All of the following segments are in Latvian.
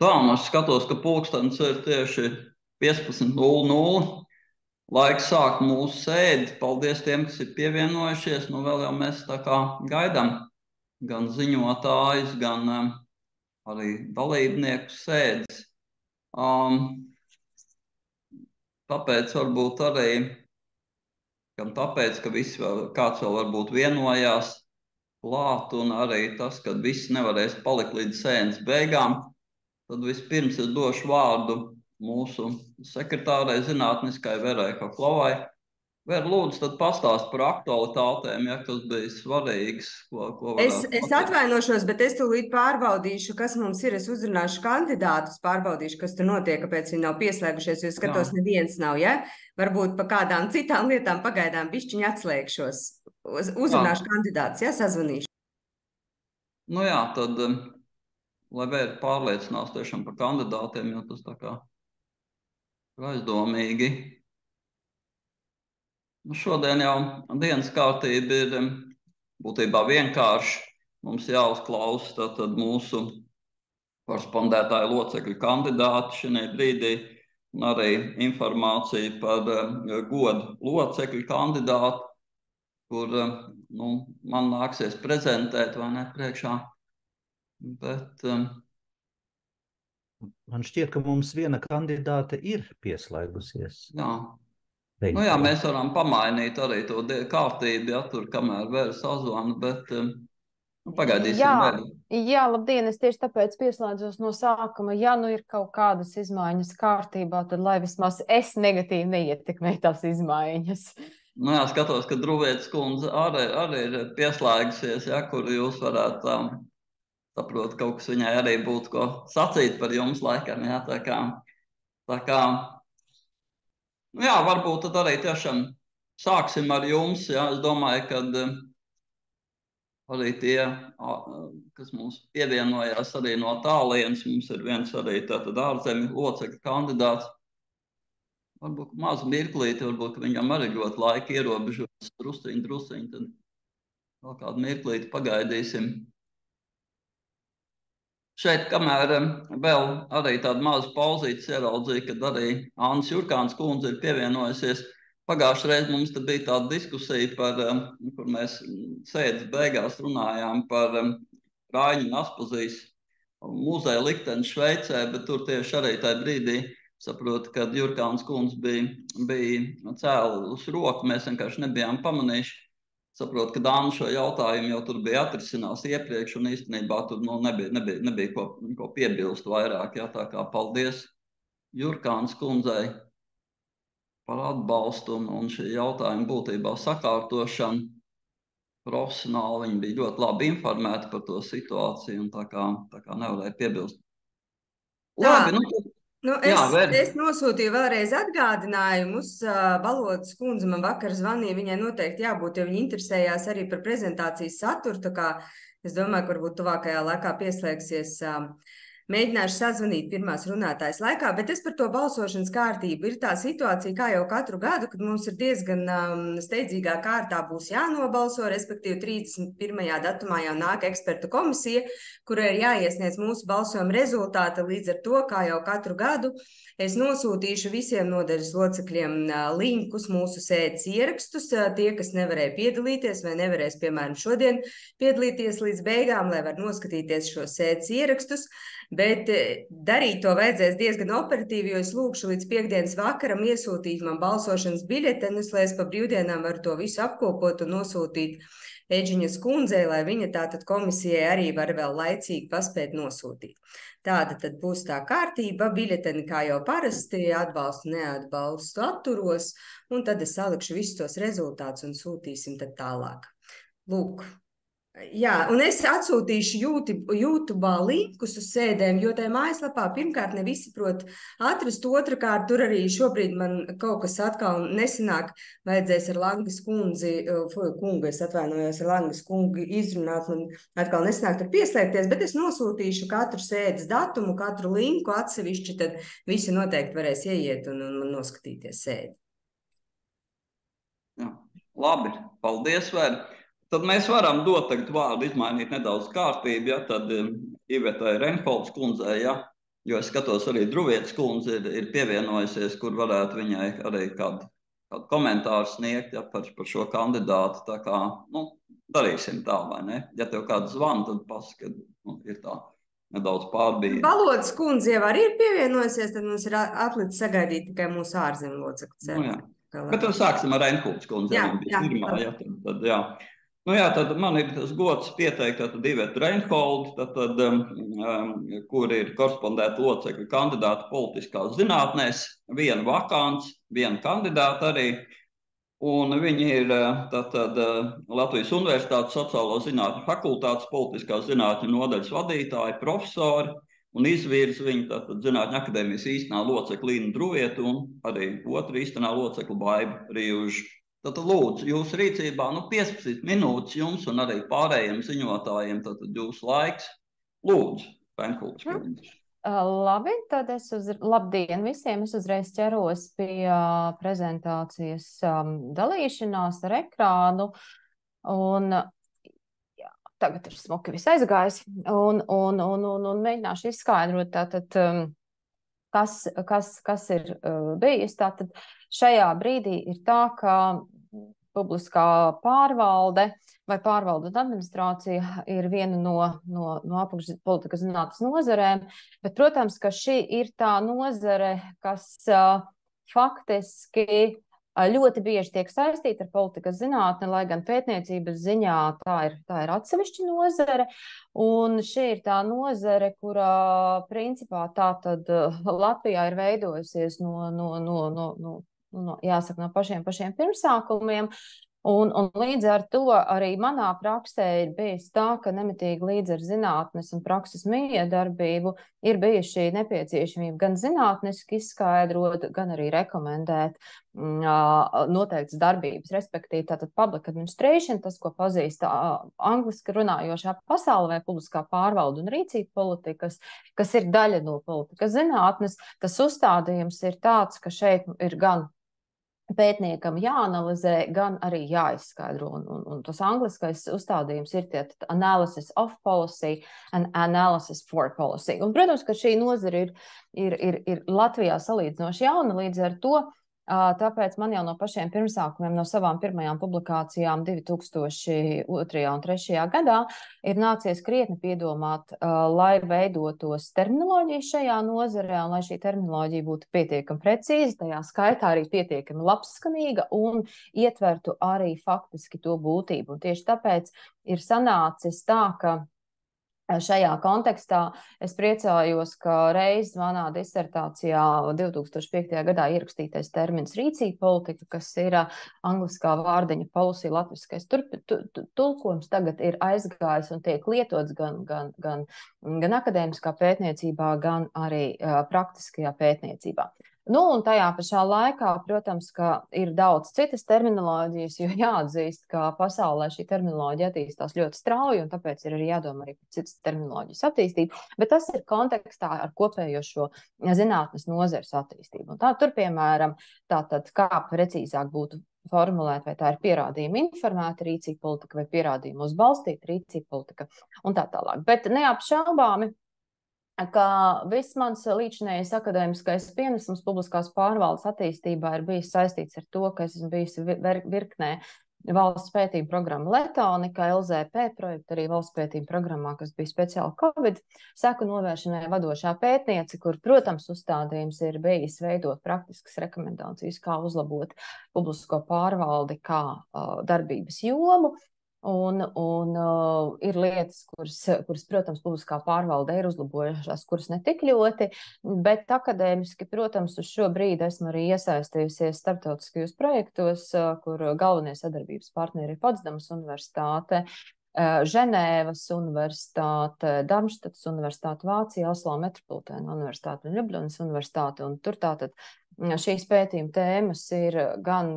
Tā, un es skatos, ka pulkstenis ir tieši 15:00. Laiks sākt mūsu sēdi. Paldies tiem, kas ir pievienojušies. Nu, vēl jau mēs tā kā gaidām gan ziņotājus, gan arī dalībnieku sēdes. Tāpēc varbūt arī, gan tāpēc, ka kāds vēl varbūt vienojās klāt, un arī tas, ka visi nevarēs palikt līdz sēdes beigām, tad vispirms es došu vārdu mūsu sekretārai zinātniskai Verai Kaklovai. Vēr, lūdzu, tad pastāst par aktualitātēm, ja kas bija svarīgs, ko varētu Es pateikt. atvainošos, bet es tūlīt pārbaudīšu, kas mums ir. Es uzrunāšu kandidātus, pārbaudīšu, kas tur notiek, kāpēc viņi nav pieslēgušies, jo skatos, Jā. neviens nav, ja? Varbūt pa kādām citām lietām pagaidām bišķiņi atslēgšos. Uzrunāšu kandidātus, ja? Sazvanīšu. Nu jā, tad, lai Vēr pārliecinās tiešām par kandidātiem, jo tas tā kā aizdomīgi. Nu, šodien jau dienas kārtība ir būtībā vienkārši. Mums jāuzklausa tātad mūsu korespondētāju locekļu kandidāti šajā brīdī, un arī informācija par godu locekļu kandidātu, kur man nāksies prezentēt vai ne priekšā. Bet, Man šķiet, ka mums viena kandidāte ir pieslēgusies. jā. Nu jā, mēs varam pamainīt arī to kārtību, ja tur kamēr vēl sazvana, bet pagaidīsim vēl. Jā, labdien, es tieši tāpēc pieslēdzos no sākuma. Ja nu ir kaut kādas izmaiņas kārtībā, tad lai vismaz es negatīvi neietekmēju tās izmaiņas. Nu jā, skatos, ka Druvietes kundze arī ir pieslēgusies, ja, kur jūs varētu saprot, kaut kas viņai arī būtu ko sacīt par jums laikam, ja, tā kā, nu jā, varbūt tad arī tiešām sāksim ar jums, ja, es domāju, kad arī tie, kas mums pievienojās arī no tālienes, mums ir viens arī tātad ārzemju locekļu kandidāts, varbūt mazu mirklīti, varbūt viņam arī ļoti laika ierobežots, drusciņi, tad vēl kādu mirklīti pagaidīsim. Šeit, kamēr vēl arī tāda maza pauzītes ieraudzīja, kad arī Annas Jurkāns kundze ir pievienojusies. Pagājušajā reizē mums te bija tāda diskusija, kur mēs sēdes beigās runājām par Rāņu un Aspazijas muzeja likteni Šveicē, bet tur tieši arī tajā brīdī saprotu, kad Jurkāns kundze bija cēlus roku, mēs vienkārši nebijām pamanījuši. Saprotu, ka Dāna šo jautājumu jau tur bija atrisinās iepriekš, un īstenībā tur nebija ko piebilst vairāk. Jā, tā kā paldies Jurkāns kundzei par atbalstu un šī jautājuma būtībā sakārtošanu. Profesionāli viņi bija ļoti labi informēti par to situāciju, un tā kā nevarēja piebilst. Labi, Es nosūtīju vēlreiz atgādinājumus. Balodas kundze man vakar zvanīja, viņai noteikti jābūt, jo viņa interesējās arī par prezentācijas saturu, tā kā es domāju, ka varbūt tuvākajā laikā pieslēgsies. Mēģināšu sazvanīt pirmās runātājas laikā, bet es par to balsošanas kārtību. Ir tā situācija, kā jau katru gadu, kad mums ir diezgan steidzīgā kārtā būs jānobalso, respektīvi 31. datumā jau nāk ekspertu komisija, kurai ir jāiesniedz mūsu balsojuma rezultāti. Līdz ar to, kā jau katru gadu, es nosūtīšu visiem nodaļas locekļiem linkus mūsu sēdes ierakstus. Tie, kas nevarēja piedalīties vai nevarēs, piemēram, šodien piedalīties līdz beigām, lai var noskatīties šo sēdes ierakstus. Bet darīt to vajadzēs diezgan operatīvi, jo es lūkšu līdz piekdienas vakaram iesūtīt man balsošanas biļetenes, lai es pa brīvdienām varu to visu apkopot un nosūtīt Eģiņas kundzei, lai viņa tātad komisijai arī var vēl laicīgi paspēt nosūtīt. Tāda tad būs tā kārtība, biļeteni kā jau parasti, atbalstu, neatbalstu atturos, un tad es salikšu visus tos rezultātus un sūtīsim tad tālāk. Lūk. Jā, un es atsūtīšu YouTube linkus uz sēdēm, jo tajā mājaslapā pirmkārt ne visi prot atrast, otrkārt tur arī šobrīd man kaut kas atkal nesanāk, vajadzēs ar Langas kundzi, es atvainojos ar Langas kungu izrunāt, man atkal nesanāk tur pieslēgties, bet es nosūtīšu katru sēdes datumu, katru linku atsevišķi, tad visi noteikti varēs ieiet un noskatīties sēdi. Jā, labi, paldies, Vēr. Tad mēs varam dot tagad vārdu, izmainīt nedaudz kārtību, ja, tad Ivetai Renholds kundzei, ja, Jo es skatos arī Druvietas kundze ir pievienojusies, kur varētu viņai arī kādu komentāru sniegt par šo kandidātu. Tā kā, darīsim tā, vai ne? Ja tev kāds zvana, tad pasaka, ir tā nedaudz pārbīdi. Valodas kundze jau arī ir pievienojusies, tad mums ir atlicis sagaidīt tikai mūsu ārzemju locekli. Jā. Bet tad sāksim ar Reinkuldes kundzi. Tad man ir tas gods pieteikt Ivetu Reinholdu, kur ir korespondenta locekļu kandidāti politiskās zinātnēs, viena vakants, viena kandidāta arī. Un viņi ir Latvijas Universitātes sociālo zinātņu fakultātes politiskās zinātņu nodaļas vadītāji, profesori, un izvirza viņa Zinātņu akadēmijas īstenā locekļa Līna Druvietu un arī otra īstenā locekļa Baiba Rīvuža. Tad lūdzu, jūsu rīcībā 15 minūtes jums un arī pārējiem ziņotājiem, tad jūsu laiks. Lūdzu, Reinkuldes kundze. Labi, tad labdien visiem, es uzreiz ķeros pie prezentācijas dalīšanās ar ekrānu, un jā, tagad ir smuki viss aizgājis, un mēģināšu izskaidrot tātad, kas ir bijis. Tātad šajā brīdī ir tā, ka publiskā pārvalde vai pārvaldu un administrācija ir viena no apakšpolitikas zinātnes nozarēm, bet, protams, ka šī ir tā nozare, kas faktiski ļoti bieži tiek saistīta ar politikas zinātni, lai gan pētniecības ziņā tā ir atsevišķa nozare, un šī ir tā nozare, kurā principā tātad Latvijā ir veidojusies jāsaka, no pašiem pirmsākumiem, un līdz ar to arī manā praksē ir bijis tā, ka nemitīgi līdz ar zinātnes un prakses miedarbību ir bijuši nepieciešamība gan zinātniski izskaidrot, gan arī rekomendēt noteiktas darbības, respektīvi tātad public administration, tas, ko pazīst angliski runājošā pasaulē, publiskā pārvalda un rīcība politikas, kas ir daļa no politikas zinātnes. Tas uzstādījums ir tāds, ka šeit ir gan pētniekam jāanalizē, gan arī jāizskaidro, un tas angliskais uzstādījums ir analysis of policy and analysis for policy. Un, protams, ka šī nozara ir Latvijā salīdzinoši jauna, līdz ar to tāpēc man jau no pašiem pirmsākumiem, no savām pirmajām publikācijām 2002. un 2003. gadā ir nācies krietni piedomāt, lai veidotos terminoloģija šajā nozarē, un lai šī terminoloģija būtu pietiekami precīza, tajā skaitā arī pietiekami labskanīga un ietvertu arī faktiski to būtību. Un tieši tāpēc ir sanācis tā, ka šajā kontekstā es priecājos, ka reiz manā disertācijā 2005. gadā ierakstītais termins rīcība politika, kas ir angliskā vārdiņa policy latviskais tulkojums, tagad ir aizgājis un tiek lietots gan akadēmiskā pētniecībā, gan arī praktiskajā pētniecībā. Un tajā pašā laikā, protams, ka ir daudz citas terminoloģijas, jo jāatzīst, ka pasaulē šī terminoloģija attīstās ļoti strauji, un tāpēc ir arī jādomā arī par citas terminoloģijas attīstību, bet tas ir kontekstā ar kopējo šo zinātnes nozares attīstību. Un tur, piemēram, tātad kā precīzāk būtu formulēt, vai tā ir pierādījuma informēta rīcība politika vai pierādījuma uz balstīta rīcība politika un tā tālāk. Bet neapšaubāmi, ka viss mans līdzinējais akadēmiskais pienesums publiskās pārvaldes attīstībā ir bijis saistīts ar to, ka es esmu bijusi virknē valsts pētījuma programma Letonika, LZP projekta, arī valsts pētījuma programmā, kas bija speciāli Covid seku novēršanai vadošā pētniece, kur, protams, uzstādījums ir bijis veidot praktiskas rekomendācijas, kā uzlabot publisko pārvaldi, kā darbības jomu. Un ir lietas, kuras, protams, publiskā pārvalde ir uzlabojušās, kuras ne tik ļoti, bet akadēmiski, protams, uz šo brīdi esmu arī iesaistījusies starptautiskajos projektos, kur galvenie sadarbības partneri ir Potsdamas universitāte, Ženēvas universitāte, Darmštatas universitāte Vācijā, Oslo metropolitēna universitāte un Ljubljanas universitāte, un tur tātad šīs pētījuma tēmas ir gan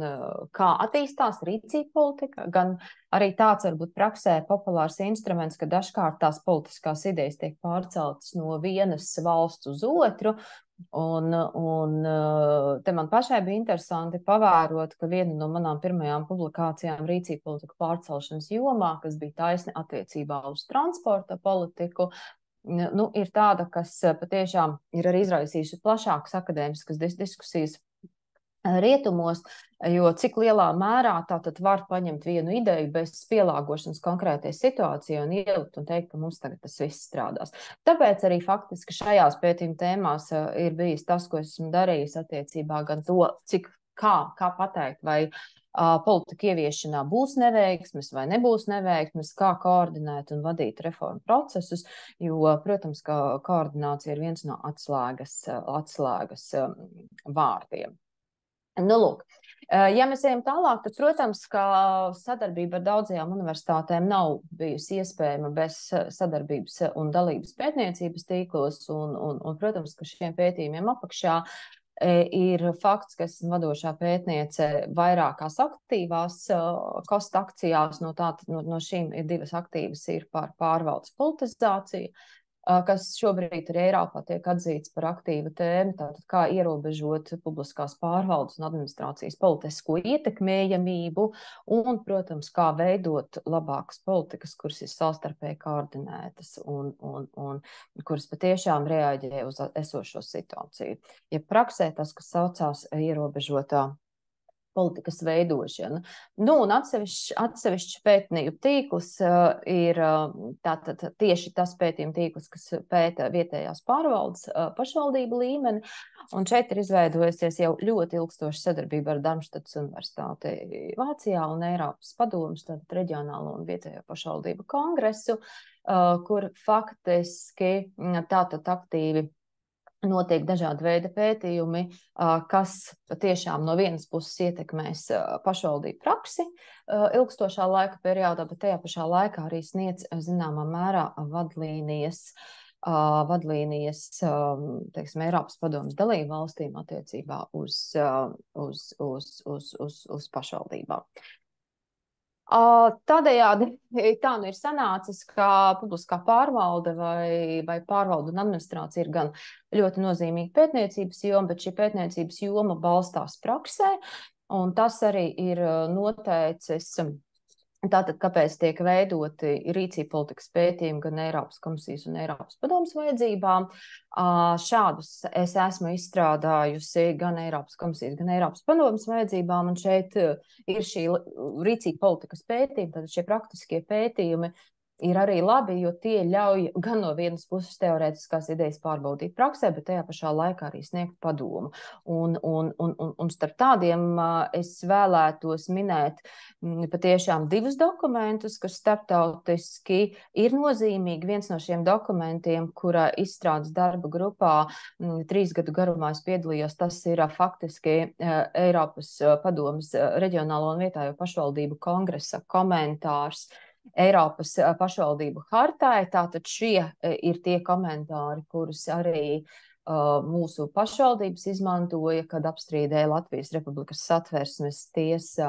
kā attīstās rīcība politika, gan arī tāds varbūt praksē populārs instruments, ka dažkārt tās politiskās idejas tiek pārceltas no vienas valsts uz otru, un te man pašai bija interesanti pavērot, ka viena no manām pirmajām publikācijām rīcība politika pārcelšanas jomā, kas bija taisni attiecībā uz transporta politiku, ir tāda, kas patiešām ir arī izraisījusi plašākas akadēmiskas diskusijas rietumos, jo cik lielā mērā tātad var paņemt vienu ideju bez pielāgošanas konkrētai situācijai un ielikt un teikt, ka mums tagad tas viss strādās. Tāpēc arī faktiski šajās pētījuma tēmās ir bijis tas, ko esmu darījis attiecībā gan to, kā pateikt, vai politika ieviešanā būs neveiksmes vai nebūs neveiksmes, kā koordinēt un vadīt reformu procesus, jo, protams, ka koordinācija ir viens no atslēgas vārdiem. Nu, lūk, ja mēs ejam tālāk, tad, protams, ka sadarbība ar daudzajām universitātēm nav bijusi iespējama bez sadarbības un dalības pētniecības tīklos, un protams, ka šiem pētījumiem apakšā ir fakts, ka esmu vadošā pētniece vairākās aktīvās kosta akcijās, no šīm ir divas aktīvas ir par pārvaldes politizāciju, kas šobrīd arī Eiropā tiek atzīts par aktīvu tēmu, tātad kā ierobežot publiskās pārvaldes un administrācijas politisko ietekmējamību un, protams, kā veidot labākas politikas, kuras ir savstarpēji koordinētas un kuras patiešām reaģē uz esošo situāciju. Ja praksē tas, kas saucās ierobežotā politikas veidošana. Nu, un atsevišķs pētnieku tīkls ir tātad tieši tas pētījuma tīkls, kas pēta vietējās pārvaldes pašvaldību līmeni, un šeit ir izveidojusies jau ļoti ilgstoša sadarbība ar Darmštadas universitāti Vācijā un Eiropas padomus, tātad reģionālo un vietējo pašvaldību kongresu, kur faktiski tātad aktīvi notiek dažādi veidi pētījumi, kas tiešām no vienas puses ietekmēs pašvaldību praksi ilgstošā laika periodā, bet tajā pašā laikā arī sniedz zināmā mērā vadlīnijas, teiksim, Eiropas padomes dalību valstīm attiecībā uz pašvaldībām. Tādējādi tā nu ir sanācis, ka publiskā pārvalde vai pārvalde un administrācija ir gan ļoti nozīmīga pētniecības joma, bet šī pētniecības joma balstās praksē, un tas arī ir noteicis tātad, kāpēc tiek veidoti rīcība politikas pētījumi gan Eiropas komisijas un Eiropas padomes vajadzībām. Šādus es esmu izstrādājusi gan Eiropas komisijas, gan Eiropas padomes vajadzībām, un šeit ir šī rīcība politikas pētījumi, tad šie praktiskie pētījumi ir arī labi, jo tie ļauj gan no vienas puses teorētiskās idejas pārbaudīt praksē, bet tajā pašā laikā arī sniegt padomu. Un starp tādiem es vēlētos minēt patiešām divus dokumentus, kas starptautiski ir nozīmīgi. Viens no šiem dokumentiem, kura izstrādes darba grupā 3 gadu garumā es piedalījos, tas ir faktiski Eiropas padomes reģionālo un vietējo pašvaldību kongresa komentārs Eiropas pašvaldību hartai. Tātad šie ir tie komentāri, kurus arī mūsu pašvaldības izmantoja, kad apstrīdēja Latvijas Republikas Satversmes tiesā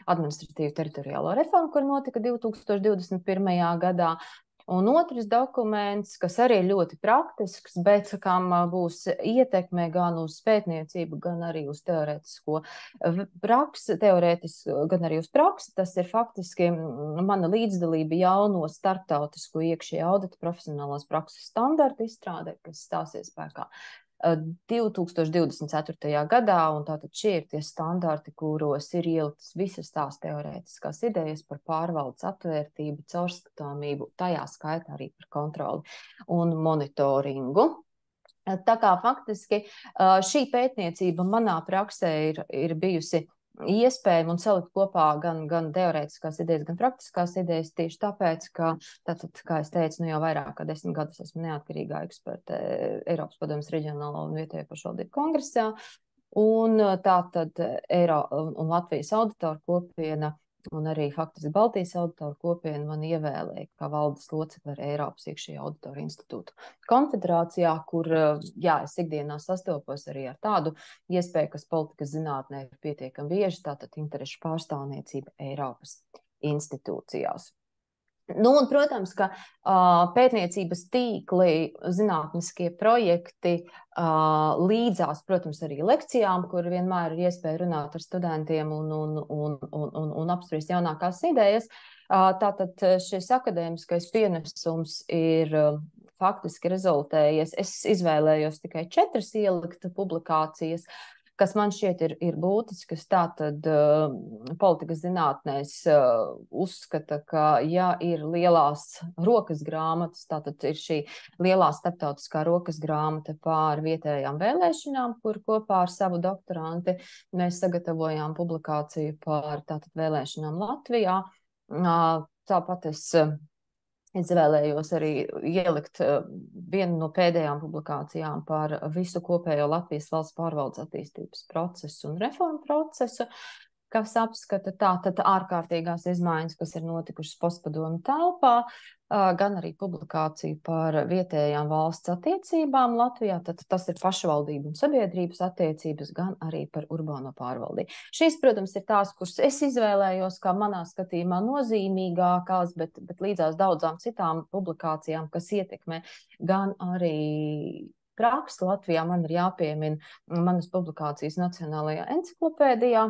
administratīvu teritoriālo reformu, kur notika 2021. gadā. Un otrs dokuments, kas arī ir ļoti praktisks, bet kam būs ietekme gan uz pētniecību, gan arī uz teorētisko praksi, gan arī uz praksi, tas ir faktiski mana līdzdalība jauno starptautisko iekšējo audita profesionālās prakses standartu izstrādē, kas stāsies spēkā 2024. gadā, un tātad šie ir tie standarti, kuros ir ieliktas visas tās teorētiskās idejas par pārvaldes atvērtību, caurskatāmību, tajā skaitā arī par kontroli un monitoringu. Tā kā faktiski šī pētniecība manā praksē ir bijusi iespējama un salikt kopā gan teorētiskās idejas, gan praktiskās idejas tieši tāpēc, ka, tātad, kā es teicu, jau vairāk kā 10 gadus esmu neatkarīgā eksperte Eiropas padomes reģionālo un vietējo pašvaldību kongresā, un tātad un Latvijas auditoru kopiena un arī faktiski Baltijas auditoru kopiena man ievēlēja kā valdes locekli ar Eiropas iekšējo auditoru institūtu konfederācijā, kur, es ikdienā sastopos arī ar tādu iespēju, kas politikas zinātnē ir pietiekami bieži, tātad interešu pārstāvniecība Eiropas institūcijās. Nu, un, protams, ka pētniecības tīkli, zinātniskie projekti līdzās, protams, arī lekcijām, kur vienmēr ir iespēja runāt ar studentiem un apspriest jaunākās idejas, Tātad šis akadēmiskais pienesums ir faktiski rezultējies. Es izvēlējos tikai 4 ielikt publikācijas, kas man šķiet ir būtisks. Tātad politikas zinātnēs uzskata, ka ja ir lielās rokas grāmatas, tātad ir šī lielā starptautiskā rokas grāmata pār vietējām vēlēšanām, kur kopā ar savu doktoranti mēs sagatavojām publikāciju par tātad vēlēšanām Latvijā. Tāpat es izvēlējos arī ielikt vienu no pēdējām publikācijām par visu kopējo Latvijas valsts pārvaldes attīstības procesu un reformu procesu, kas apskata tātad ārkārtīgās izmaiņas, kas ir notikušas postpadomu telpā, gan arī publikāciju par vietējām valsts attiecībām Latvijā, tad tas ir pašvaldību un sabiedrības attiecības, gan arī par urbāno pārvaldību. Šīs, protams, ir tās, kuras es izvēlējos, kā manā skatījumā nozīmīgākās, bet līdzās daudzām citām publikācijām, kas ietekmē gan arī praksi Latvijā, man ir jāpiemina manas publikācijas Nacionālajā enciklopēdijā,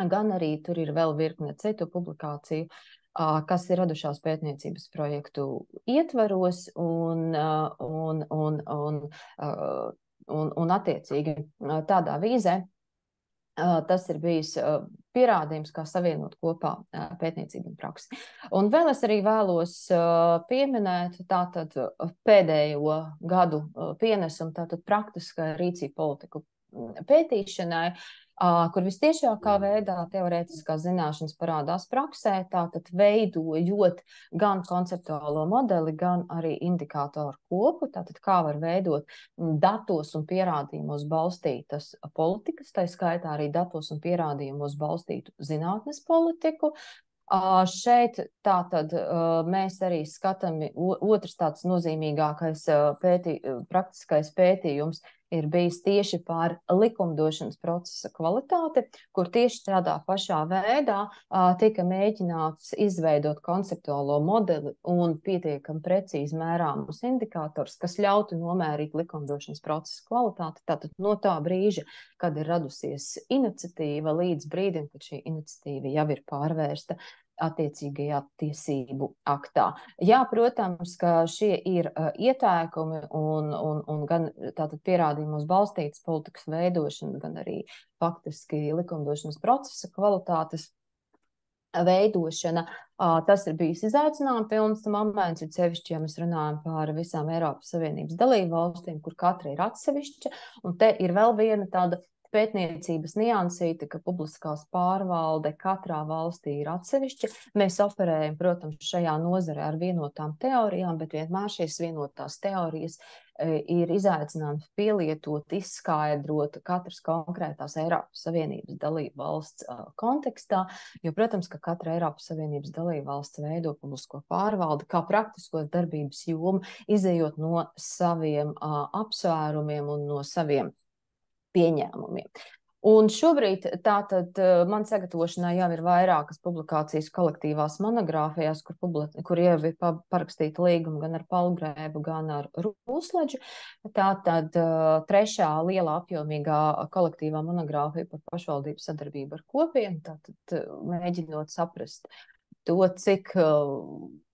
gan arī tur ir vēl virkne citu publikāciju, kas ir radušās pētniecības projektu ietvaros un attiecīgi tādā vīzē. Tas ir bijis pierādījums, kā savienot kopā pētniecību un praksi. Un vēl es arī vēlos pieminēt tātad pēdējo gadu pienesumu, tātad praktiskai rīcību politiku pētīšanai, kur vistiešākā veidā teorētiskās zināšanas parādās praksē, tātad veidojot gan konceptuālo modeli, gan arī indikātoru kopu, tātad kā var veidot datos un pierādījumos balstītas politikas, tā skaitā arī datos un pierādījumos balstītu zinātnes politiku. Šeit tātad mēs arī skatām, otrs tāds nozīmīgākais praktiskais pētījums ir bijis tieši par likumdošanas procesa kvalitāti, kur tieši tādā pašā veidā tika mēģināts izveidot konceptuālo modeli un pietiekami precīzi mērāmus indikātors, kas ļautu nomērīt likumdošanas procesa kvalitāti. Tātad no tā brīža, kad ir radusies iniciatīva, līdz brīdim, kad šī iniciatīva jau ir pārvērsta attiecīgajā tiesību aktā. Jā, protams, ka šie ir ieteikumi un gan tātad pierādījumos balstītas politikas veidošana, gan arī faktiski likumdošanas procesa kvalitātes veidošana. Tas ir bijis izaicinājums pilns moments, ir sevišķi, ja mēs runājam par visām Eiropas Savienības dalību valstīm, kur katra ir atsevišķa, un te ir vēl viena tāda pētniecības niansīte, ka publiskās pārvalde katrā valstī ir atsevišķa. Mēs operējam, protams, šajā nozarē ar vienotām teorijām, bet vienmēr šīs vienotās teorijas ir izaicinājums pielietot, izskaidrot katras konkrētās Eiropas Savienības dalību valsts kontekstā, jo, protams, ka katra Eiropas Savienības dalību valsts veido publisko pārvaldi kā praktiskos darbības jomu, izejot no saviem apsvērumiem un no saviem pieņēmumiem. Un šobrīd tātad man sagatavošanā jau ir vairākas publikācijas kolektīvās monogrāfijās, kur jau ir parakstīta līguma gan ar Palgrēbu, gan ar Rūsledžu. Tātad trešā lielā apjomīgā kolektīvā monogrāfija par pašvaldību sadarbību ar kopienu, tātad mēģinot saprast to, cik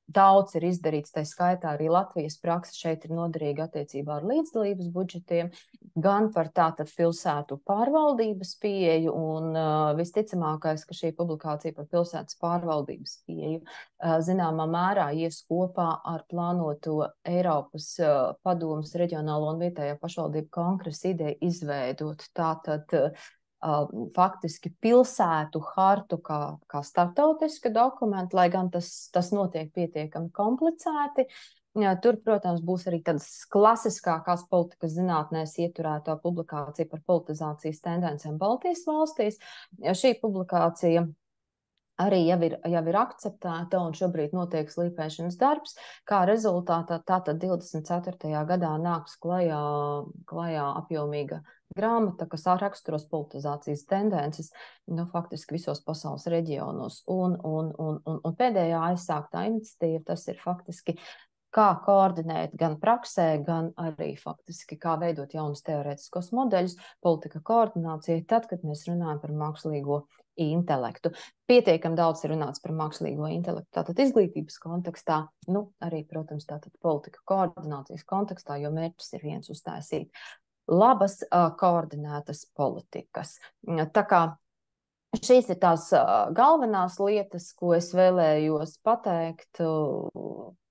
daudz ir izdarīts, tā skaitā arī Latvijas praksa šeit ir noderīga attiecībā ar līdzdalības budžetiem, gan par tātad pilsētu pārvaldības pieeju, un visticamākais, ka šī publikācija par pilsētas pārvaldības pieeju zināmā mērā ies kopā ar plānoto Eiropas padomes reģionālo un vietējo pašvaldību kongresa ideju izveidot tātad faktiski pilsētu hartu kā starptautiska dokumenta, lai gan tas notiek pietiekami komplicēti. Tur, protams, būs arī tādas klasiskākās politikas zinātnēs ieturētā publikācija par politizācijas tendencēm Baltijas valstīs. Šī publikācija arī jau ir akceptēta un šobrīd notiek slīpēšanas darbs. Kā rezultātā tātad 24. gadā nāks klajā apjomīga grāmata, kas raksturos politizācijas tendences, faktiski visos pasaules reģionos. Un pēdējā aizsāktā iniciatīva, tas ir faktiski kā koordinēt gan praksē, gan arī faktiski kā veidot jaunus teorētiskos modeļus, politika koordinācija, tad, kad mēs runājam par mākslīgo intelektu. Pietiekami daudz ir runāts par mākslīgo intelektu, tātad izglītības kontekstā, arī, protams, tātad politika koordinācijas kontekstā, jo mērķis ir viens uztaisīt labas, koordinētas politikas. Tā kā šīs ir tās galvenās lietas, ko es vēlējos pateikt.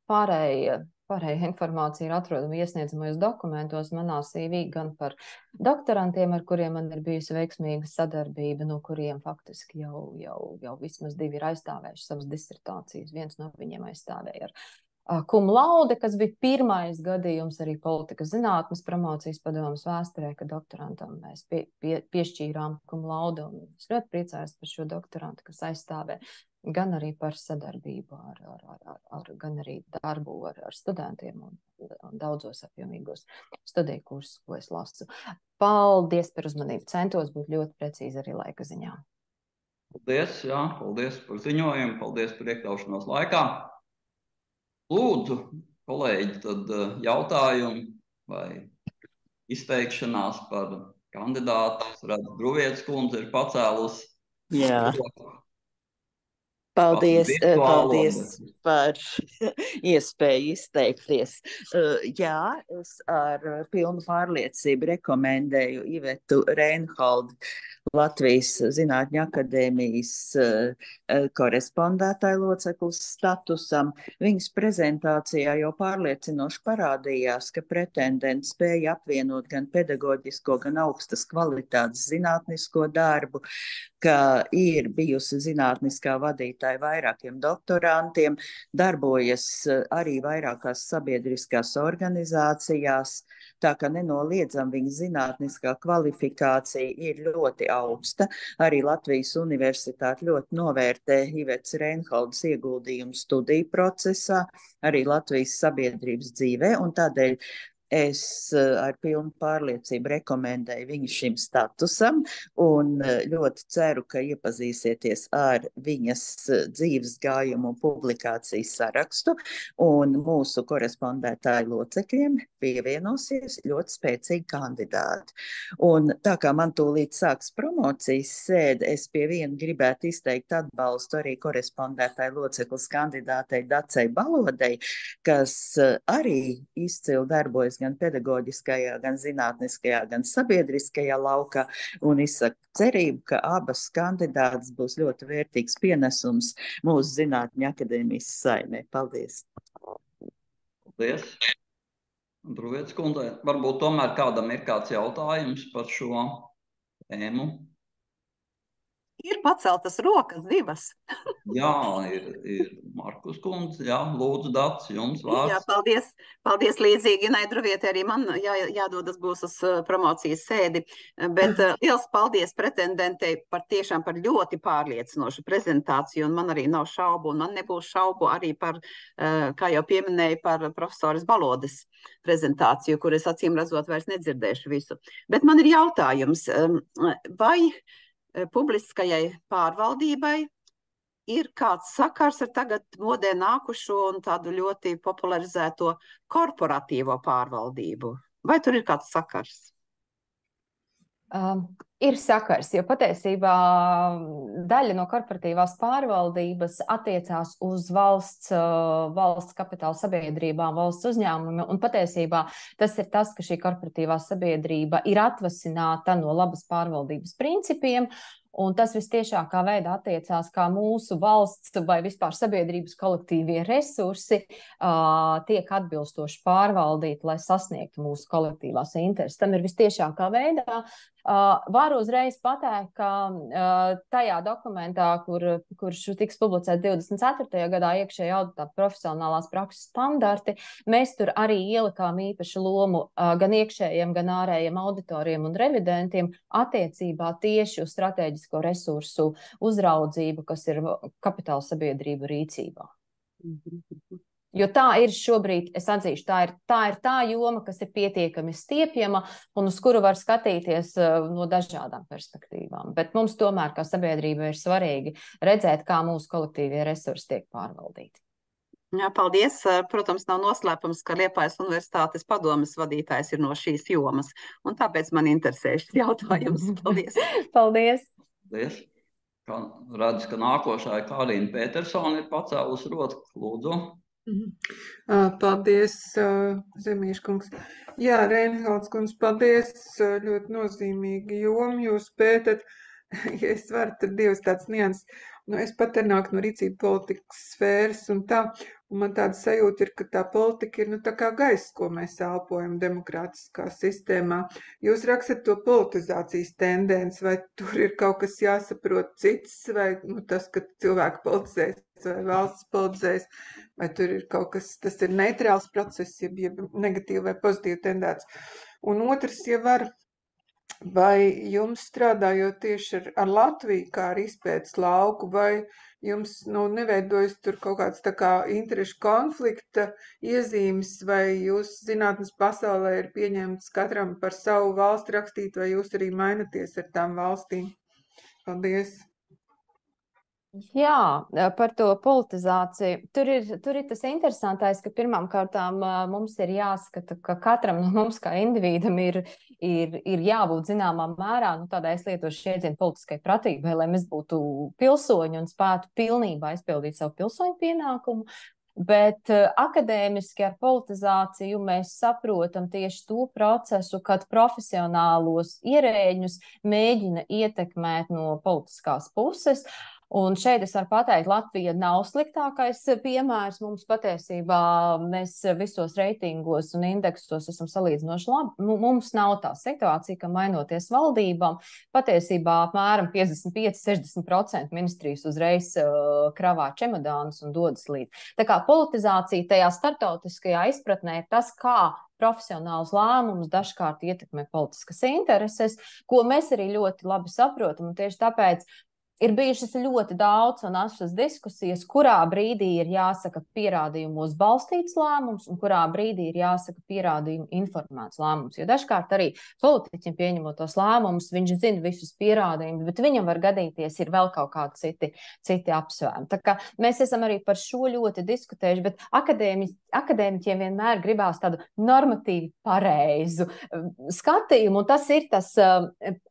Pārējā informācija ir atrodama iesniedzamajos dokumentos manā CV gan par doktorantiem, ar kuriem man ir bijusi veiksmīga sadarbība, no kuriem faktiski jau vismaz 2 ir aizstāvējuši savas disertācijas. Viens no viņiem aizstāvēja ar cum laude, kas bija pirmais gadījums arī politikas zinātnes promocijas padomas vēsturē, ka doktorantam mēs piešķīrām cum laude, un es ļoti priecājos par šo doktorantu, kas aizstāvē gan arī par sadarbību gan arī darbu ar studentiem un daudzos apjomīgos studiju kursus, ko es lasu. Paldies par uzmanību. Centos būt ļoti precīzi arī laika ziņā. Paldies par ziņojumu, paldies par iekļaušanos laikā. Lūdzu, kolēģi, tad jautājumi vai izteikšanās par kandidātu. Redzu, Druvietes kundze ir pacēlusi. Jā. Paldies par iespēju izteikties. Jā, es ar pilnu pārliecību rekomendēju Ivetu Reinholdu Latvijas Zinātņu akadēmijas korespondētāju loceklis statusam. Viņas prezentācijā jau pārliecinoši parādījās, ka pretendents spēja apvienot gan pedagoģisko, gan augstas kvalitātes zinātnisko darbu, ka ir bijusi zinātniskā vadītāja vairākiem doktorantiem, darbojas arī vairākās sabiedriskās organizācijās, tā ka nenoliedzam viņa zinātniskā kvalifikācija ir ļoti augsta. Arī Latvijas universitāte ļoti novērtē Ivetas Reinholdas ieguldījumu studiju procesā, arī Latvijas sabiedrības dzīvē, un tādēļ es ar pilnu pārliecību rekomendēju viņu šim statusam un ļoti ceru, ka iepazīsieties ar viņas dzīves gājumu un publikācijas sarakstu, un mūsu korespondētāju locekļiem pievienosies ļoti spēcīgi kandidāti. Un tā kā man tūlīt sāks promocijas sēde, es pie viena gribētu izteikt atbalstu arī korespondētāju loceklis kandidātei Dacei Balodei, kas arī izcili darbojas gan pedagoģiskajā, gan zinātniskajā, gan sabiedriskajā laukā, un izsaka cerību, ka abas kandidātas būs ļoti vērtīgs pienesums mūsu Zinātņu akadēmijas saimē. Paldies! Paldies! Druvietes kundzei, varbūt tomēr kādam ir kāds jautājums par šo tēmu? Ir paceltas rokas 2. Jā, ir Markus kundze, jā, lūdzu, Dats, jums vārds. Jā, paldies līdzīgi, Druvietē arī man jādodas būs uz promocijas sēdi, bet liels paldies pretendentei par ļoti pārliecinošu prezentāciju, un man arī nav šaubu, un man nebūs šaubu arī par, kā jau pieminēju, par profesoras Balodes prezentāciju, kur es acīm redzot vairs nedzirdēšu visu. Bet man ir jautājums, vai publiskajai pārvaldībai ir kāds sakars ar tagad modē nākušo un tādu ļoti popularizēto korporatīvo pārvaldību? Vai tur ir kāds sakars? Ir sakars, jo patiesībā daļa no korporatīvās pārvaldības attiecās uz valsts kapitāla sabiedrībām, valsts uzņēmumiem, un patiesībā tas ir tas, ka šī korporatīvā sabiedrība ir atvasināta no labas pārvaldības principiem, un tas vistiešākā veidā attiecās, kā mūsu valsts vai vispār sabiedrības kolektīvie resursi tiek atbilstoši pārvaldīti, lai sasniegtu mūsu kolektīvās intereses. Tam ir vistiešākā veidā. Varu uzreiz pateikt, ka tajā dokumentā, kurš tiks publicēt 24. gadā iekšējā auditā profesionālās prakses standarti, mēs tur arī ielikām īpašu lomu gan iekšējiem, gan ārējiem auditoriem un revidentiem attiecībā tieši uz strateģisko resursu uzraudzību, kas ir kapitāla sabiedrību rīcībā. Jo tā ir šobrīd, es atzīšu, tā ir tā joma, kas ir pietiekami stiepjama un uz kuru var skatīties no dažādām perspektīvām. Bet mums tomēr, kā sabiedrība, ir svarīgi redzēt, kā mūsu kolektīvie resursi tiek pārvaldīti. Jā, paldies. Protams, nav noslēpums, ka Liepājas Universitātes padomes vadītājs ir no šīs jomas, un tāpēc man interesē šis jautājums. Paldies. Paldies. Paldies. Redzu, ka nākošā Kārīna Petersona ir pacēlus roku, lūdzu. Paldies, Zemīškungs. Jā, Reinholds kungs, paldies, ļoti nozīmīgi jomu jūs pētat. Ja es varu, tad divas tāds nianses. Es pat nāku no rīcību politikas sfēras un man tāda sajūta ir, ka tā politika ir tā kā gaiss, ko mēs elpojam demokrātiskā sistēmā. Jūs rakstat to politizācijas tendenci, vai tur ir kaut kas jāsaprot cits, vai tas, ka cilvēki politizēs vai valsts politizēs, vai tur ir kaut kas, tas ir neitrāls process, jeb negatīvi vai pozitīvi tendēts. Un otrs, ja var, vai jums strādājot tieši ar Latviju, kā ar izpētes lauku, vai jums neveidojas tur kaut kāds tā kā interešu konflikta iezīmes, vai jūs zinātnes pasaulē ir pieņemts katram par savu valsti rakstīt, vai jūs arī mainaties ar tām valstīm? Paldies! Jā, par to politizāciju. Tur ir tas interesantais, ka pirmām kārtām mums ir jāskata, ka katram no mums kā individam ir jābūt zināmā mērā, tādā es lietošu iedzienu politiskai pratībai, lai mēs būtu pilsoņi un spētu pilnībā izpildīt savu pilsoņu pienākumu. Bet akadēmiski ar politizāciju mēs saprotam tieši to procesu, kad profesionālos ierēģņus mēģina ietekmēt no politiskās puses. Un šeit es varu pateikt, Latvija nav sliktākais piemērs. Mums patiesībā mēs visos reitingos un indeksos esam salīdzinoši labi. Mums nav tā situācija, ka mainoties valdībām, patiesībā apmēram 55–60% ministrijas uzreiz kravā čemodānus un dodas līdz. Tā kā politizācija tajā starptautiskajā izpratnē ir tas, kā profesionāls lēmums dažkārt ietekmē politiskas intereses, ko mēs arī ļoti labi saprotam, un tieši tāpēc ir bijušas ļoti daudz un asas diskusijas, kurā brīdī ir jāsaka pierādījumos balstīts lēmums un kurā brīdī ir jāsaka pierādījumu informēts lēmums. Jo dažkārt arī politiķiem pieņemot tos lēmumus, viņš zina visus pierādījumus, bet viņam var gadīties ir vēl kaut kādi citi apsvērumi. Tā kā mēs esam arī par šo ļoti diskutējuši, bet akadēmiķiem vienmēr gribās tādu normatīvi pareizu skatījumu, un tas ir tas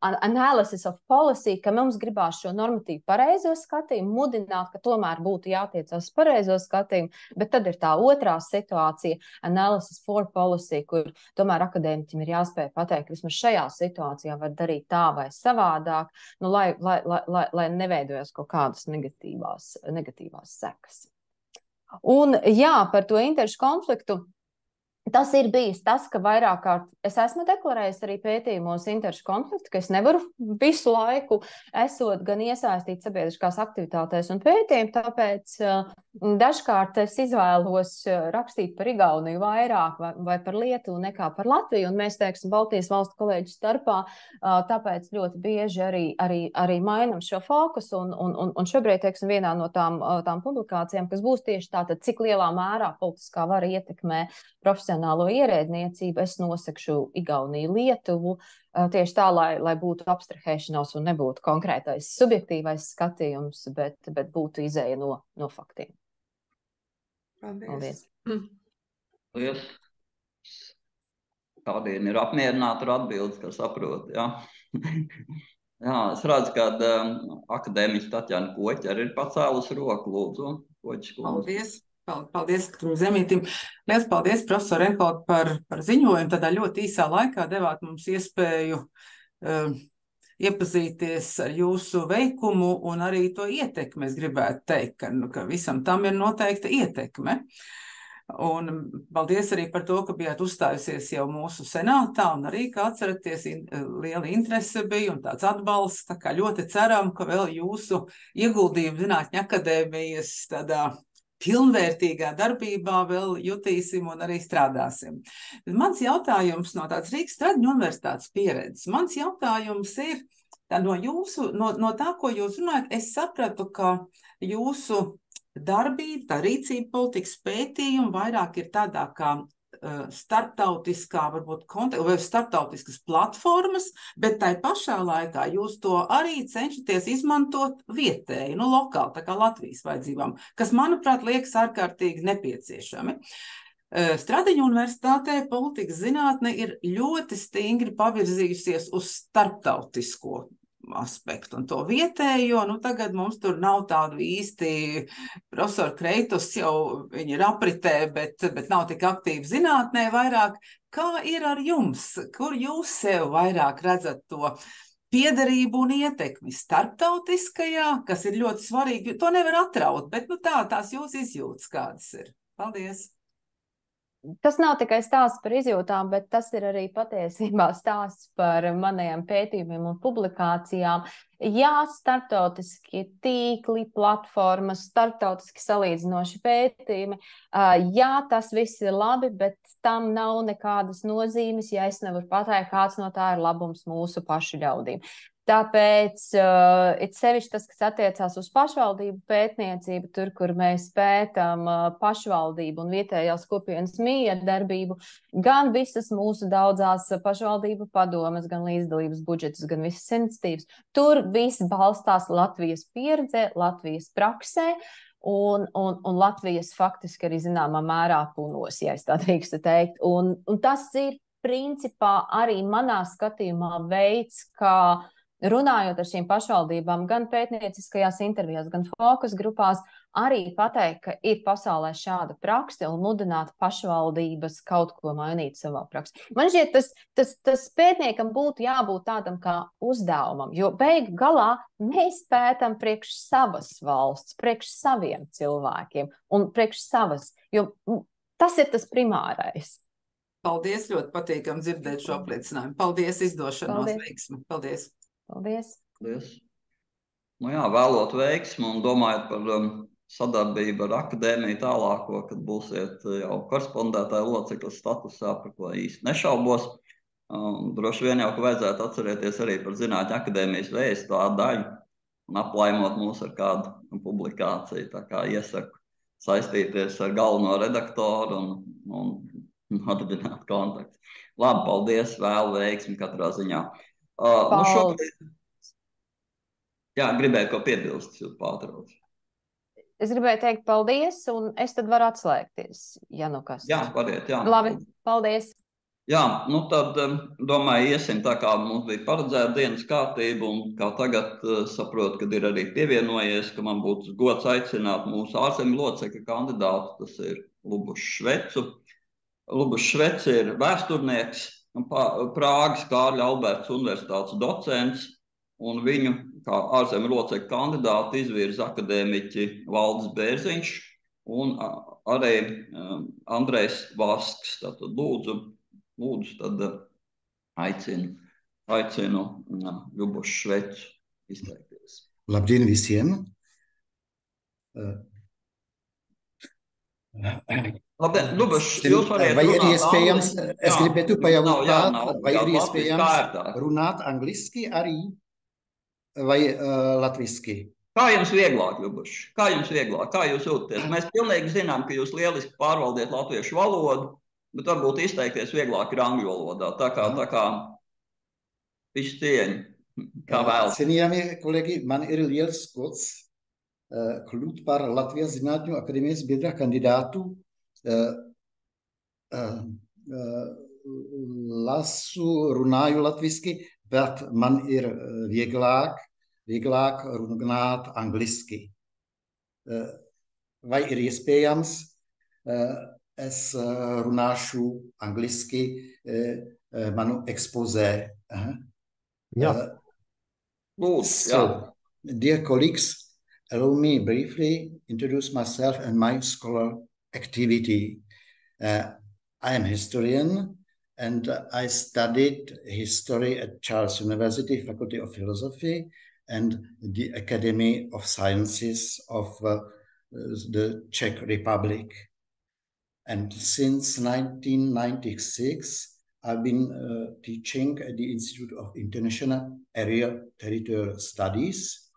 analysis of policy, ka mums gribās šo normatīvi pareizo skatījumu, mudināt, ka tomēr būtu jātiecās pareizo skatījumu, bet tad ir tā otrā situācija, analysis for policy, kur tomēr akadēmiķim ir jāspēj pateikt, ka vismaz šajā situācijā var darīt tā vai savādāk, lai neveidojas kaut kādas negatīvās sekas. Un jā, par to interešu konfliktu. Tas ir bijis tas, ka vairāk kārt es esmu deklarējis arī pētījumos interešu konfliktu, ka es nevaru visu laiku esot gan iesaistīt sabiedriskās aktivitātēs un pētījumu, tāpēc dažkārt es izvēlos rakstīt par Igauniju vairāk vai par Lietuvu nekā par Latviju, un mēs, teiksim, Baltijas valstu kolēģu starpā, tāpēc ļoti bieži arī mainam šo fokusu, un šobrīd, teiksim, vienā no tām publikācijām, kas būs tieši tātad, cik lielā mērā politiskā vara ietekmē profesionālo ierēdniecību, es nosakšu Igauniju, Lietuvu, tieši tā, lai būtu abstrahēšanās un nebūtu konkrētais subjektīvais skatījums, bet būtu izēja no faktiem. Paldies. Paldies. Kādien ir apmierināti ar atbildes, ka saprot, jā. Jā, es redzu, ka akadēmiķa Tatjana Koķa arī ir pacēlus roku, lūdzu. Paldies. Paldies, Zemītim. Liels paldies, profesor Reinhold, par ziņojumu. Tādā ļoti īsā laikā devāt mums iespēju iepazīties ar jūsu veikumu un arī to ietekmi. Es gribētu teikt, ka visam tam ir noteikta ietekme. Un paldies arī par to, ka bijāt uzstājusies jau mūsu senātā un arī, kā atceraties, liela interese bija un tāds atbalsts. Tā kā ļoti ceram, ka vēl jūsu ieguldījumu Zinātņu akadēmijas tādā pilnvērtīgā darbībā vēl jutīsim un arī strādāsim. Mans jautājums no tāds Rīgas Stradiņu universitātes pieredzes, mans jautājums ir no tā, ko jūs runājat, es sapratu, ka jūsu darbība, tā rīcība politikas pētījuma vairāk ir tādā kā starptautiskā, varbūt vai starptautiskas platformas, bet tai pašā laikā jūs to arī cenšaties izmantot vietēji, lokāli, tā kā Latvijas vajadzībām, kas, manuprāt, liekas ārkārtīgi nepieciešami. Stradiņu universitātē politikas zinātne ir ļoti stingri pavirzījusies uz starptautisko aspektu un to vietējo. Nu, tagad mums tur nav tādu īsti profesoru Kreitus, jau viņi ir apritē, bet nav tik aktīvi zinātnē vairāk. Kā ir ar jums? Kur jūs sev vairāk redzat to piederību un ietekmi starptautiskajā, kas ir ļoti svarīgi? To nevar atraut, bet nu tās jūs izjūtas kādas ir. Paldies! Tas nav tikai stāsts par izjūtām, bet tas ir arī patiesībā stāsts par maniem pētījumiem un publikācijām. Jā, starptautiski tīkli, platformas, starptautiski salīdzinoši pētījumi. Jā, tas viss ir labi, bet tam nav nekādas nozīmes, ja es nevaru pateikt, kāds no tā ir labums mūsu pašu ļaudīm. Tāpēc it sevišķi tas, kas attiecās uz pašvaldību pētniecību, tur, kur mēs pētām pašvaldību un vietējās kopienas miedarbību, gan visas mūsu daudzās pašvaldību padomes, gan līdzdalības budžetus, gan visas iniciatīvas, tur viss balstās Latvijas pieredzē, Latvijas praksē un Latvijas faktiski arī zināmā mērā punos, ja es tā drīkstu teikt. Un tas ir principā arī manā skatījumā veids, kā runājot ar šīm pašvaldībām, gan pētnieciskajās intervijās, gan fokus grupās, arī pateikt, ka ir pasaulē šāda prakse un mudināt pašvaldības kaut ko mainīt savā praksē. Man šķiet, tas pētniekam būtu jābūt tādam kā uzdevumam, jo beigu galā mēs pētam priekš savas valsts, priekš saviem cilvēkiem un priekš savas, jo tas ir tas primārais. Paldies, ļoti patīkam dzirdēt šo apliecinājumu. Paldies, izdošanos, veiksmi. Paldies. Paldies. Paldies. Nu jā, vēlot veiksmi un domājot par sadarbību ar akadēmiju tālāko, kad būsiet jau korespondētāja locekļa statusā, par ko īsti nešaubos. Droši vien jau, ka vajadzētu atcerēties arī par Zinātņu akadēmijas vēstu daļu un aplaimot mūs ar kādu publikāciju. Tā kā iesaku saistīties ar galveno redaktoru un atdibināt kontaktus. Labi, paldies, vēlu veiksmi katrā ziņā. Nu šobrīd... Jā, gribēju ko piebilst, jūs pārtrauc. Es gribēju teikt paldies, un es tad varu atslēgties, ja nu kas. Jā, variet, jā. Labi, paldies. Jā, nu tad, domāju, iesim tā, kā mums bija paredzēta dienas kārtība, un kā tagad saprotu, kad ir arī pievienojies, ka man būtu gods aicināt mūsu ārzemju locekļu kandidātu, tas ir Lubušs Švecu. Lubušs Švec ir vēsturnieks, Prāgas Kārļa Alberts universitātes docents, un viņu kā ārzemju locekļu kandidātu izvirza akadēmiķi Valdis Bērziņš un arī Andrejs Vasks. Tātad lūdzu, tad aicinu Lubušu Švecu izteikties. Labdien visiem! Labdien, Lubuš, jūs variet vai ir runāt iespējams, angliski? es gribētu pajautāt, vai ir Latvijas iespējams kārtā. runāt angliski arī, vai latviski? Kā jums vieglāk, Lubuš? Kā jums vieglāk? Kā jūs jūtaties? Mēs pilnīgi zinām, ka jūs lieliski pārvaldiet latviešu valodu, bet varbūt izteikties vieglāk ir angļu valodā. Tā kā visu cieņu, kā vēl. Cienījamie kolēģi, man ir liels gods kļūt par Latvijas Zinātņu akadēmijas biedra kandidātu. Lasu, runāju latviski, bet man ir vieglāk runāt angliski. Vai ir iespējams, es runāšu angliski manu ekspozē? Jā. So, dear colleagues, allow me briefly introduce myself and my scholar activity. I am a historian and I studied history at Charles University, Faculty of Philosophy, and the Academy of Sciences of the Czech Republic. And since 1996, I've been teaching at the Institute of International Area Territorial Studies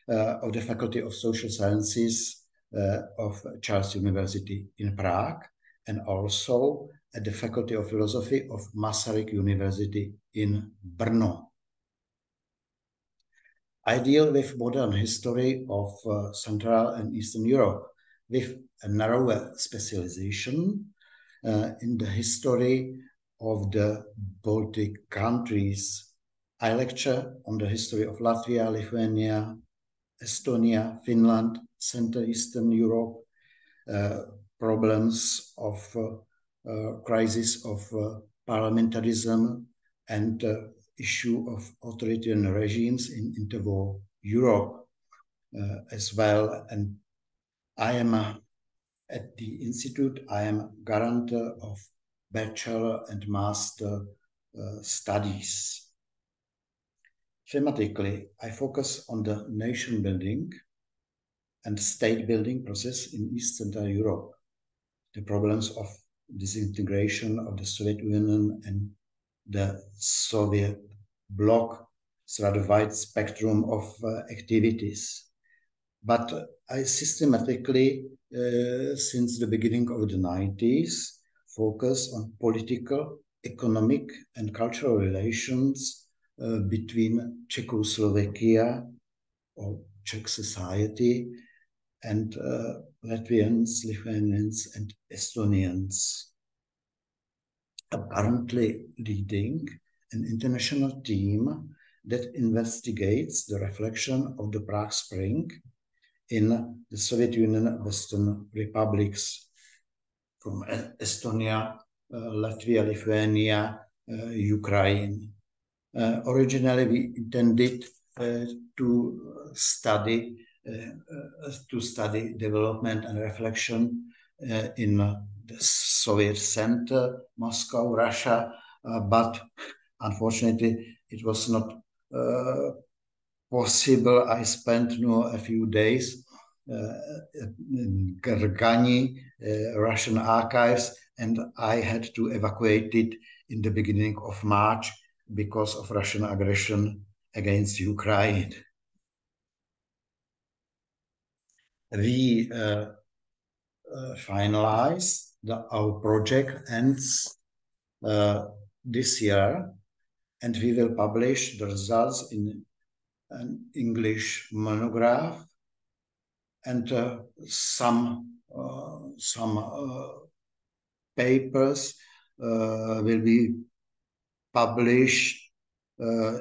of the Faculty of Social Sciences of Charles University in Prague, and also at the Faculty of Philosophy of Masaryk University in Brno. I deal with modern history of Central and Eastern Europe with a narrower specialization in the history of the Baltic countries. I lecture on the history of Latvia, Lithuania, Estonia, Finland, Central Eastern Europe, problems of crisis of parliamentarism and issue of authoritarian regimes in interwar Europe as well. And I am at the Institute, I am guarantor of bachelor and master studies. Thematically, I focus on the nation building and state building process in East Central Europe, the problems of disintegration of the Soviet Union and the Soviet bloc, so rather wide spectrum of activities. But I systematically, since the beginning of the 90s, focus on political, economic, and cultural relations between Czechoslovakia or Czech society and Latvians, Lithuanians, and Estonians. I'm currently leading an international team that investigates the reflection of the Prague Spring in the Soviet Union Western republics from Estonia, Latvia, Lithuania, Ukraine. Originally, we intended to study development and reflection in the Soviet center, Moscow, Russia, but unfortunately it was not possible. I spent a few days in Gergani, Russian archives, and I had to evacuate it in the beginning of March because of Russian aggression against Ukraine. We finalized our project ends this year, and we will publish the results in an English monograph, and some papers will be published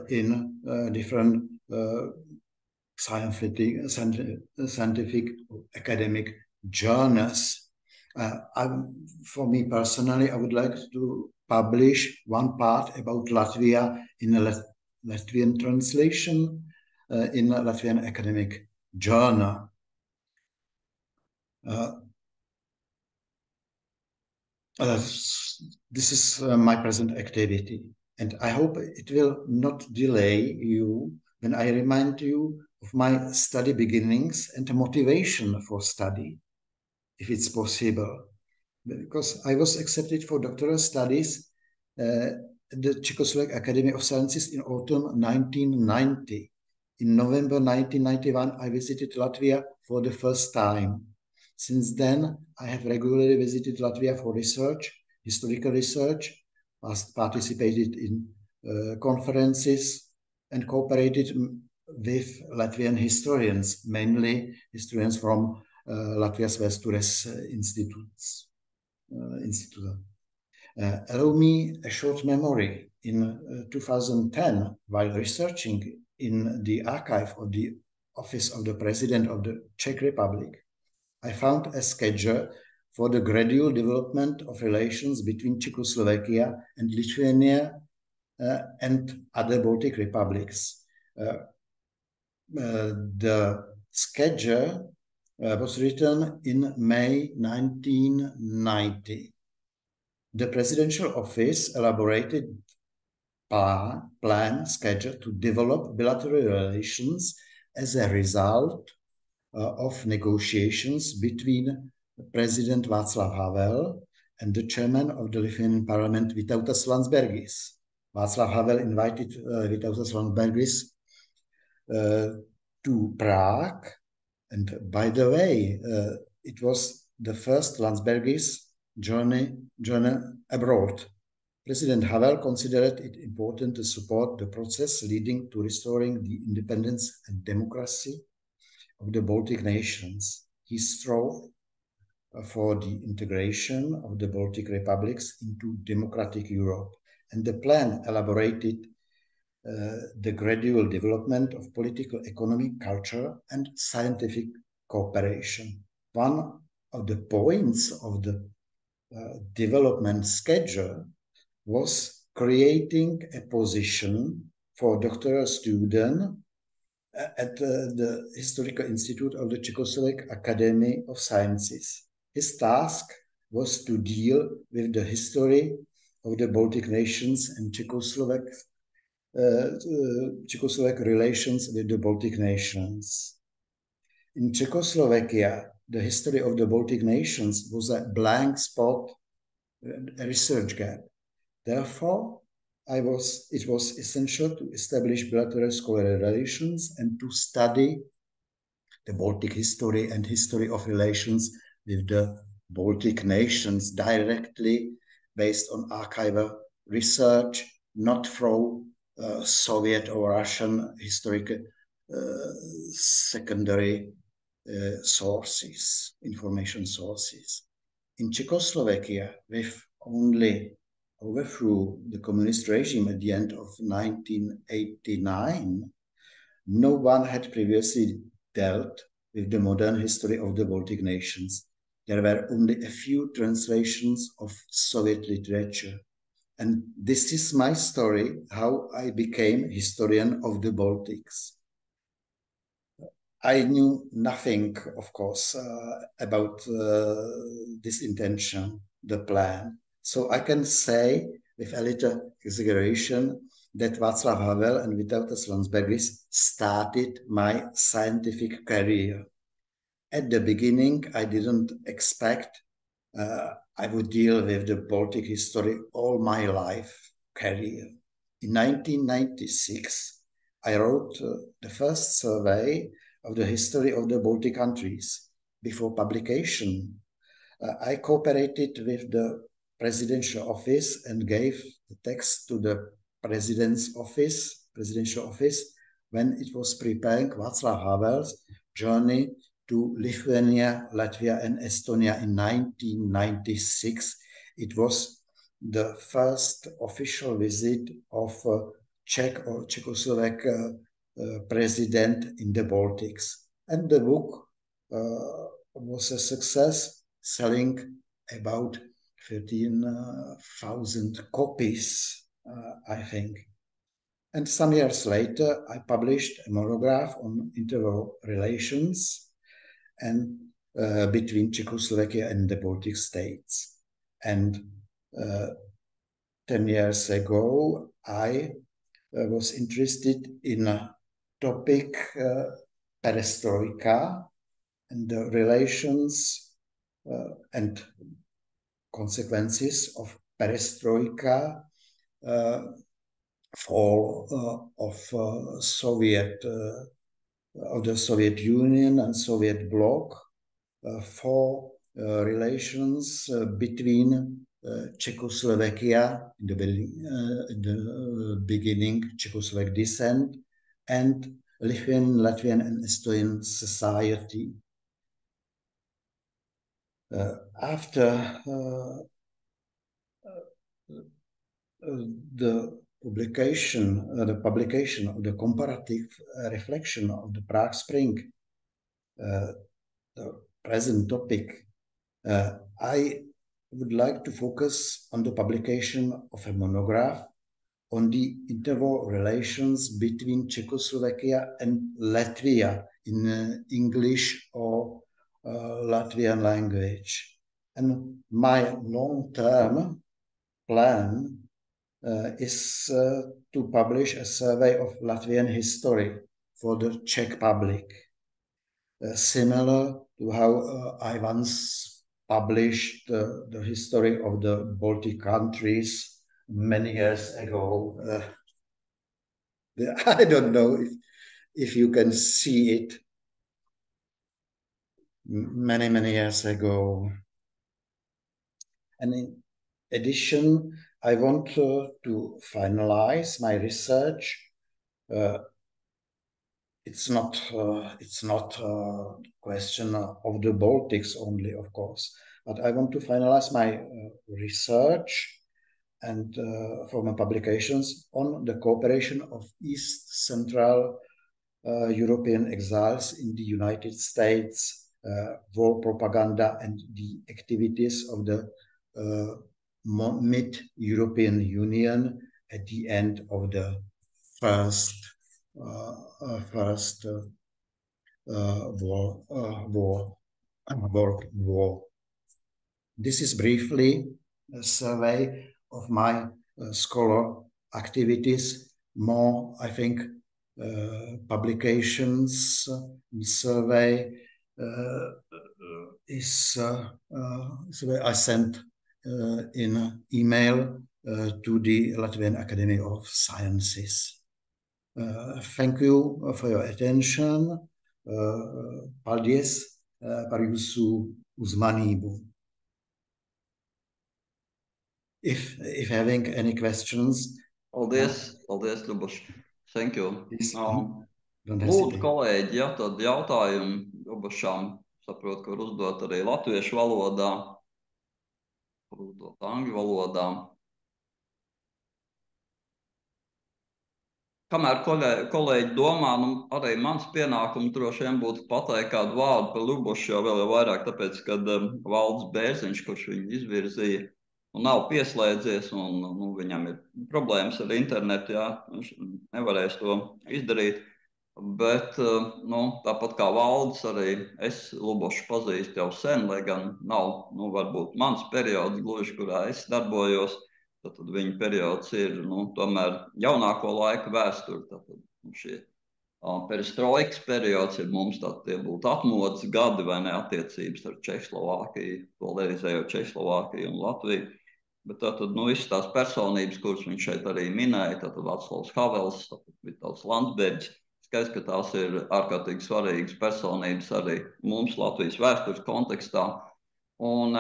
in different scientific academic journals. For me personally, I would like to publish one part about Latvia in a Latvian translation in a Latvian academic journal. This is my present activity, and I hope it will not delay you when I remind you of my study beginnings and motivation for study, if it's possible. Because I was accepted for doctoral studies at the Czechoslovak Academy of Sciences in autumn 1990. In November 1991, I visited Latvia for the first time. Since then, I have regularly visited Latvia for research, historical research, participated in conferences, and cooperated with Latvian historians, mainly historians from Latvias Vēstures Institute. Allow me a short memory. In 2010, while researching in the archive of the Office of the President of the Czech Republic, I found a schedule for the gradual development of relations between Czechoslovakia and Lithuania and other Baltic republics. The schedule was written in May 1990. The presidential office elaborated plan schedule to develop bilateral relations as a result of negotiations between President Václav Havel and the chairman of the Lithuanian parliament, Vytautas Landsbergis. Václav Havel invited Vytautas Landsbergis to Prague. And by the way, it was the first Landsbergis journey abroad. President Havel considered it important to support the process leading to restoring the independence and democracy of the Baltic nations. He strove for the integration of the Baltic republics into democratic Europe, and the plan elaborated the gradual development of political, economic, culture, and scientific cooperation. One of the points of the development schedule was creating a position for doctoral student at the Historical Institute of the Czechoslovak Academy of Sciences. His task was to deal with the history of the Baltic nations and Czechoslovak relations with the Baltic nations. In Czechoslovakia, the history of the Baltic nations was a blank spot, a research gap. Therefore, it was essential to establish bilateral scholarly relations and to study the Baltic history and history of relations with the Baltic nations directly based on archival research, not through Soviet or Russian historical secondary sources, information sources. In Czechoslovakia, with only overthrew the communist regime at the end of 1989, no one had previously dealt with the modern history of the Baltic nations. There were only a few translations of Soviet literature. And this is my story, how I became historian of the Baltics. I knew nothing, of course, about this intention, the plan. So I can say with a little exaggeration that Václav Havel and Vytautas Landsbergis started my scientific career. At the beginning, I didn't expect I would deal with the Baltic history all my life career. In 1996, I wrote the first survey of the history of the Baltic countries. Before publication, I cooperated with the presidential office and gave the text to the presidential office, when it was preparing Václav Havel's journey to Lithuania, Latvia, and Estonia in 1996. It was the first official visit of Czech or Czechoslovak president in the Baltics. And the book was a success, selling about 13,000 copies, I think. And some years later, I published a monograph on interwar relations and between Czechoslovakia and the Baltic states. And 10 years ago, I was interested in a topic perestroika and the relations and consequences of perestroika, fall of the Soviet Union and Soviet bloc, for relations between Czechoslovakia in the beginning, Czechoslovak descent, and Lithuanian, Latvian, and Estonian society. After the publication of the comparative reflection of the Prague Spring, the present topic, I would like to focus on the publication of a monograph on the interwar relations between Czechoslovakia and Latvia in English or Latvian language. And my long-term plan is to publish a survey of Latvian history for the Czech public, similar to how I once published the history of the Baltic countries many years ago. I don't know if you can see it. Many years ago. And in addition, I want to finalize my research. It's not a question of the Baltics only, of course, but I want to finalize my research and former publications on the cooperation of East Central European exiles in the United States, war propaganda, and the activities of the mid-European Union at the end of the First World War. This is briefly a survey of my scholar activities. More, I think, publications survey is I sent in email to the Latvian Academy of Sciences. Thank you for your attention. Paldies par jūsu uzmanību. If having any questions. Paldies, Ļuboš. Thank you. Lūdzu, kolēģi, ja tad jautājumi Ļubošām, saprotu, ka var uzdot arī latviešu valodā, var uzdot angļu valodā. Kamēr kolēģi domā, arī mans pienākums droši vien būtu pateikt kādu vārdu par Ļubošu, jo vēl vairāk tāpēc, kad Valdis Bērziņš, kurš viņu izvirzīja, un nav pieslēdzies, un viņam ir problēmas ar internetu, jā, viņš nevarēs to izdarīt. Bet, tāpat kā Valdis, arī es Ļubošu pazīstu jau sen, lai gan nav, varbūt mans periods gluži, kurā es darbojos, tad viņa periods ir, tomēr jaunāko laiku vēsturi, tad šie perestroikas periods ir mums, tad tie būtu atmodas gadi vai ne attiecības ar Čehoslovākiju, tolerizējo Čehoslovākiju un Latviju. Bet tātad, visas tās personības, kuras viņš šeit arī minēja, tātad Vaclavs Havels, Vitāls Landsbergis, skaidrs, ka tās ir ārkārtīgi svarīgas personības arī mums Latvijas vēstures kontekstā. Un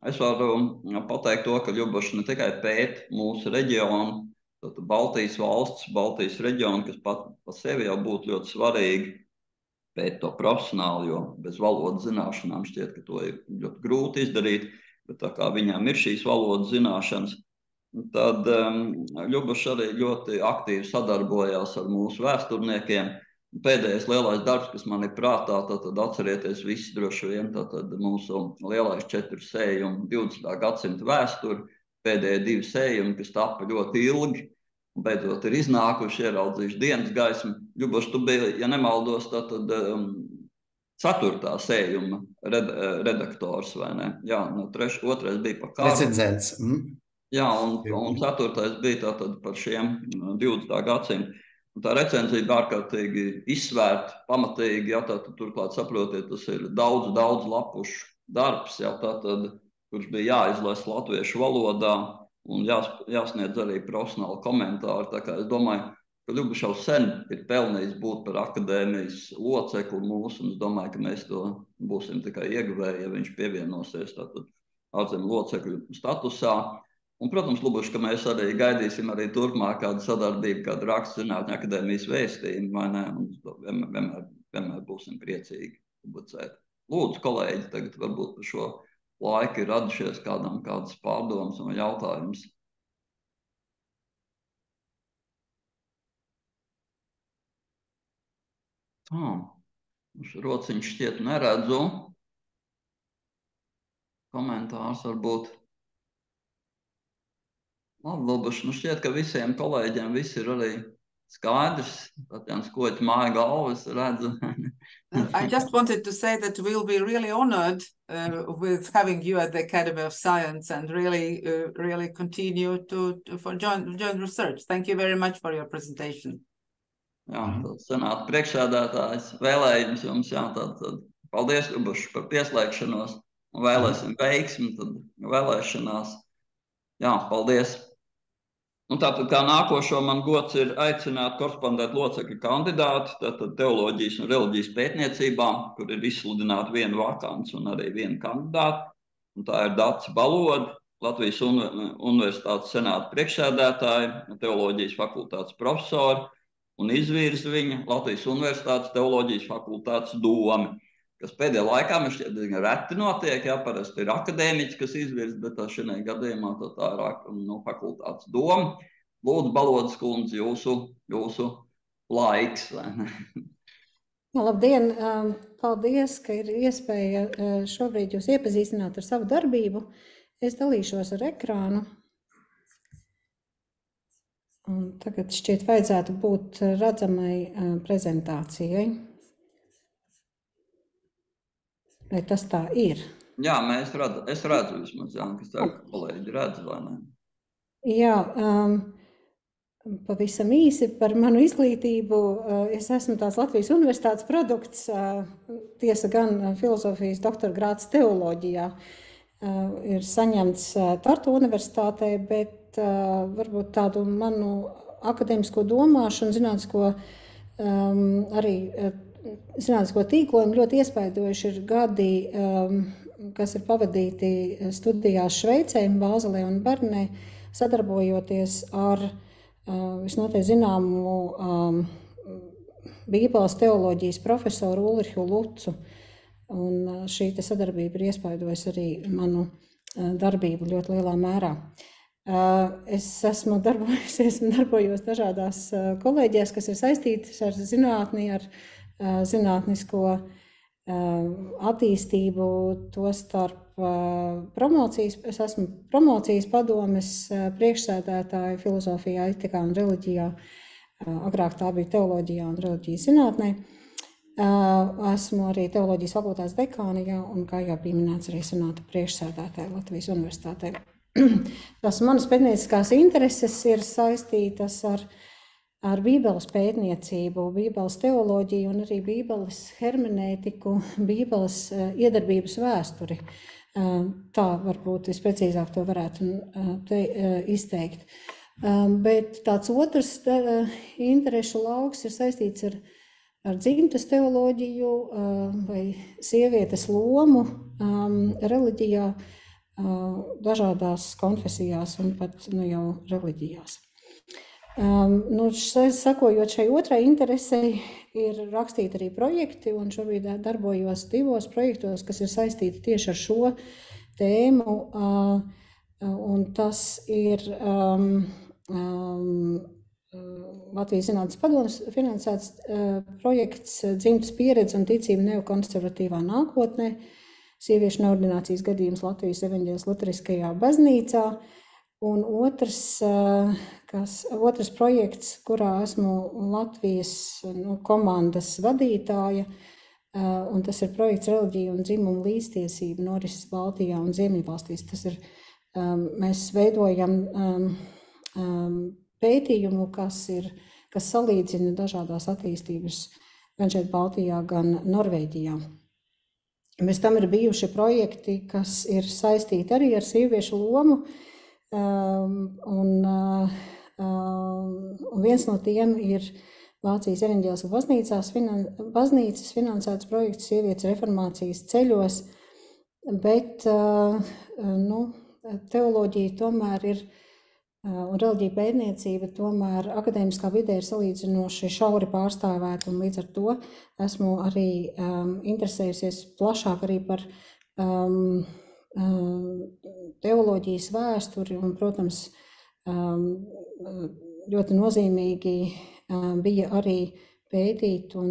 es varu pateikt to, ka Ļubošs ne tikai pēt mūsu reģionu, tātad Baltijas valsts, Baltijas reģionu, kas pat pa sevi jau būtu ļoti svarīgi pēt to profesionāli, jo bez valodas zināšanām šķiet, ka to ir ļoti grūti izdarīt. Bet tā kā viņām ir šīs valodas zināšanas, tad Ļubošs arī ļoti aktīvi sadarbojās ar mūsu vēsturniekiem. Pēdējais lielais darbs, kas man ir prātā, tad atcerieties visi droši vien, tad mūsu lielais 4 sējumi 20. gadsimta vēsturi, pēdējie 2 sējumi, kas tapa ļoti ilgi, un beidzot ir iznākuši, ieraudzījuši dienas gaismu. Ļubošs, tu biji, ja nemaldos, tad 4. sējuma redaktors, vai ne? Jā, 2. bija par kāru. Recenzents. Jā, un 4. bija tātad par šiem 20. gadsimtu. Un tā recenzija bija ārkārtīgi izsvērta, pamatīgi, jā, tātad turklāt saprotiet, tas ir daudz lapušu darbs, jā, tātad, kurš bija jāizlasa latviešu valodā un jāsniedz arī profesionāli komentāri. Tā kā es domāju, ka Ļubošs jau sen ir pelnījis būt par akadēmijas locekli mūsu, un es domāju, ka mēs to būsim tikai ieguvēji, ja viņš pievienosies tātad ārzemju locekļu statusā. Un, protams, Ļubošs, ka mēs arī gaidīsim arī turpmāk kādu sadarbību, kādu rakstzinātņu akadēmijas vēstījumu, vai ne, un vienmēr būsim priecīgi publicēt. Lūdzu, kolēģi, tagad varbūt par šo laiku ir radušies kādam kādas pārdomas un jautājums. Rociņš šķiet neredzu. Komentārs varbūt. Labi, Ļubošs, šķiet, ka visiem kolēģiem viss ir arī skaidrs. Tatjana Skoķa māja galva, es redzu. I just wanted to say that we'll be really honored with having you at the Academy of Science and really continue to join research. Thank you very much for your presentation. Jā, tad senāta priekšsēdētājs vēlējums jums, jā, tad paldies, Ļubošs, par pieslēgšanos un vēlēsim veiksmi, tad vēlēšanās. Jā, paldies. Un tātad kā nākošo man gods ir aicināt korespondentu locekļu kandidāti, tātad teoloģijas un reliģijas pētniecībā, kur ir izsludināta viena vakants un arī viena kandidāta. Un tā ir Dace Baloda, Latvijas Universitātes senāta priekšsēdētāja, teoloģijas fakultātes profesori, un izvirza viņa Latvijas Universitātes teoloģijas fakultātes doma. kas pēdējā laikā man šķiet diezgan reti notiek, jā, parasti ir akadēmiķi, kas izvirz, bet šajā gadījumā tā ir fakultātes doma. Lūdzu, Balodas kundze, jūsu laiks. Labdien! Paldies, ka ir iespēja šobrīd jūs iepazīstināt ar savu darbību. Es dalīšos ar ekrānu. Un tagad šķiet vajadzētu būt redzamai prezentācijai. Vai tas tā ir? Jā, es redzu vismaz, jā, kas tā, ka kolēģi redz, vai ne? Jā, pavisam īsi par manu izglītību. Es esmu tāds Latvijas universitātes produkts, tiesa gan filozofijas doktora grāds teoloģijā. Ir saņemts Tartu universitātē, bet varbūt tādu manu akadēmisko domāšanu, zinātnisko tīklojumu ļoti iespaidojuši ir gadi, kas ir pavadīti studijās Šveicē, Bāzelē un Bernē, sadarbojoties ar visnotaļ zināmu Bībeles teoloģijas profesoru Ulrihu Lucu. Un šī sadarbība ir iespaidojusi arī manu darbību ļoti lielā mērā. Es esmu darbojos dažādās kolēģijās, kas ir saistītas ar zinātni, ar zinātnisko attīstību, tostarp promocijas. Es esmu promocijas padomes priekšsēdētāja filozofijā, etikā un reliģijā. Agrāk tā bija teoloģijā un reliģijas zinātnē. Esmu arī teoloģijas fakultātes dekānijā un, kā jau bija minēts, arī senāta priekšsēdētāja Latvijas universitātē. Tas manas pētnieciskās intereses ir saistītas ar Bībeles pētniecību, Bībeles teoloģiju un arī Bībeles hermenētiku, Bībeles iedarbības vēsturi. Tā varbūt visprecīzāk to varētu izteikt. Bet tāds otrs interešu lauks ir saistīts ar dzimtes teoloģiju vai sievietes lomu reliģijā, dažādās konfesijās un pat jau reliģijās. Sakojot šai otrai interesei, ir rakstīti arī projekti, un šobrīd darbojos 2 projektos, kas ir saistīti tieši ar šo tēmu, un tas ir Latvijas Zinātnes padomes finansēts projekts Dzimtes pieredze un ticība neokonservatīvā nākotnē, sieviešu neordinācijas gadījums Latvijas evaņģēliskajā luteriskajā baznīcā, un otrs projekts, kurā esmu Latvijas komandas vadītāja, un tas ir projekts Reliģija un dzimuma līdztiesība norises Baltijā un Ziemeļvalstīs. Tas ir, mēs veidojam pētījumu, kas salīdzina dažādās attīstības gan šeit Baltijā, gan Norvēģijā. Bez tam ir bijuši projekti, kas ir saistīti arī ar sieviešu lomu, un viens no tiem ir Vācijas evaņģēliskās baznīcas finansēts projekts Sievietes reformācijas ceļos, bet teoloģija tomēr ir un reliģija pētniecība tomēr akadēmiskā vidē ir salīdzinoši šauri pārstāvēta, un līdz ar to esmu arī interesējusies plašāk arī par teoloģijas vēsturi, un, protams, ļoti nozīmīgi bija arī pētīt un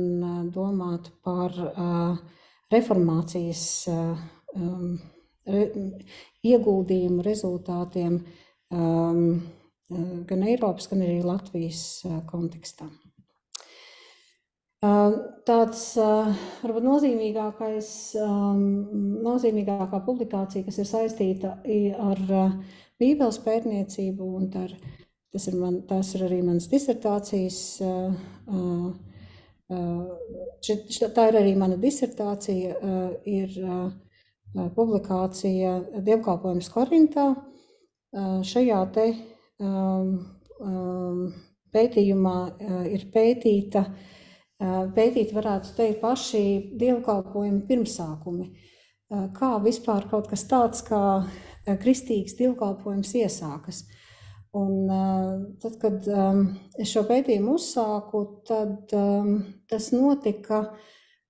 domāt par reformācijas ieguldījumu rezultātiem gan Eiropas, gan arī Latvijas kontekstā. Tāds varbūt nozīmīgākā publikācija, kas ir saistīta ar Bībeles pētniecību, un tas ir arī manas disertācijas. Tā ir arī mana disertācija, ir publikācija Dievkalpojums Korintā. Šajā te pētījumā ir pētīti, varētu teikt, paši dievkalpojumi pirmsākumi. Kā vispār kaut kas tāds kā kristīgs dievkalpojums iesākas. Un tad, kad es šo pētījumu uzsāku, tad tas notika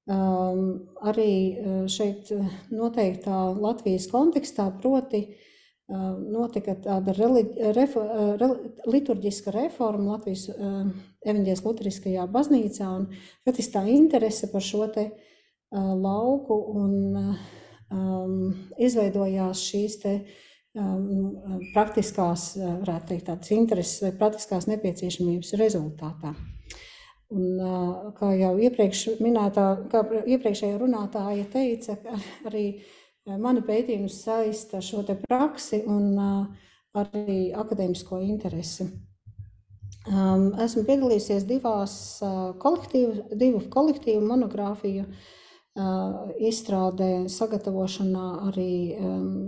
arī šeit noteiktā Latvijas kontekstā, proti notika tāda liturģiska reforma Latvijas evaņģēliskajā luteriskajā baznīcā, un faktiski tā interese par šo te lauku un izveidojās šīs te praktiskās, varētu teikt, tādas intereses vai praktiskās nepieciešamības rezultātā. Un, kā jau iepriekšējā runātāja teica, arī mani pētījumi saista šo te praksi un arī akadēmisko interesi. Esmu piedalījusies divu kolektīvu monogrāfiju izstrādē, sagatavošanā, arī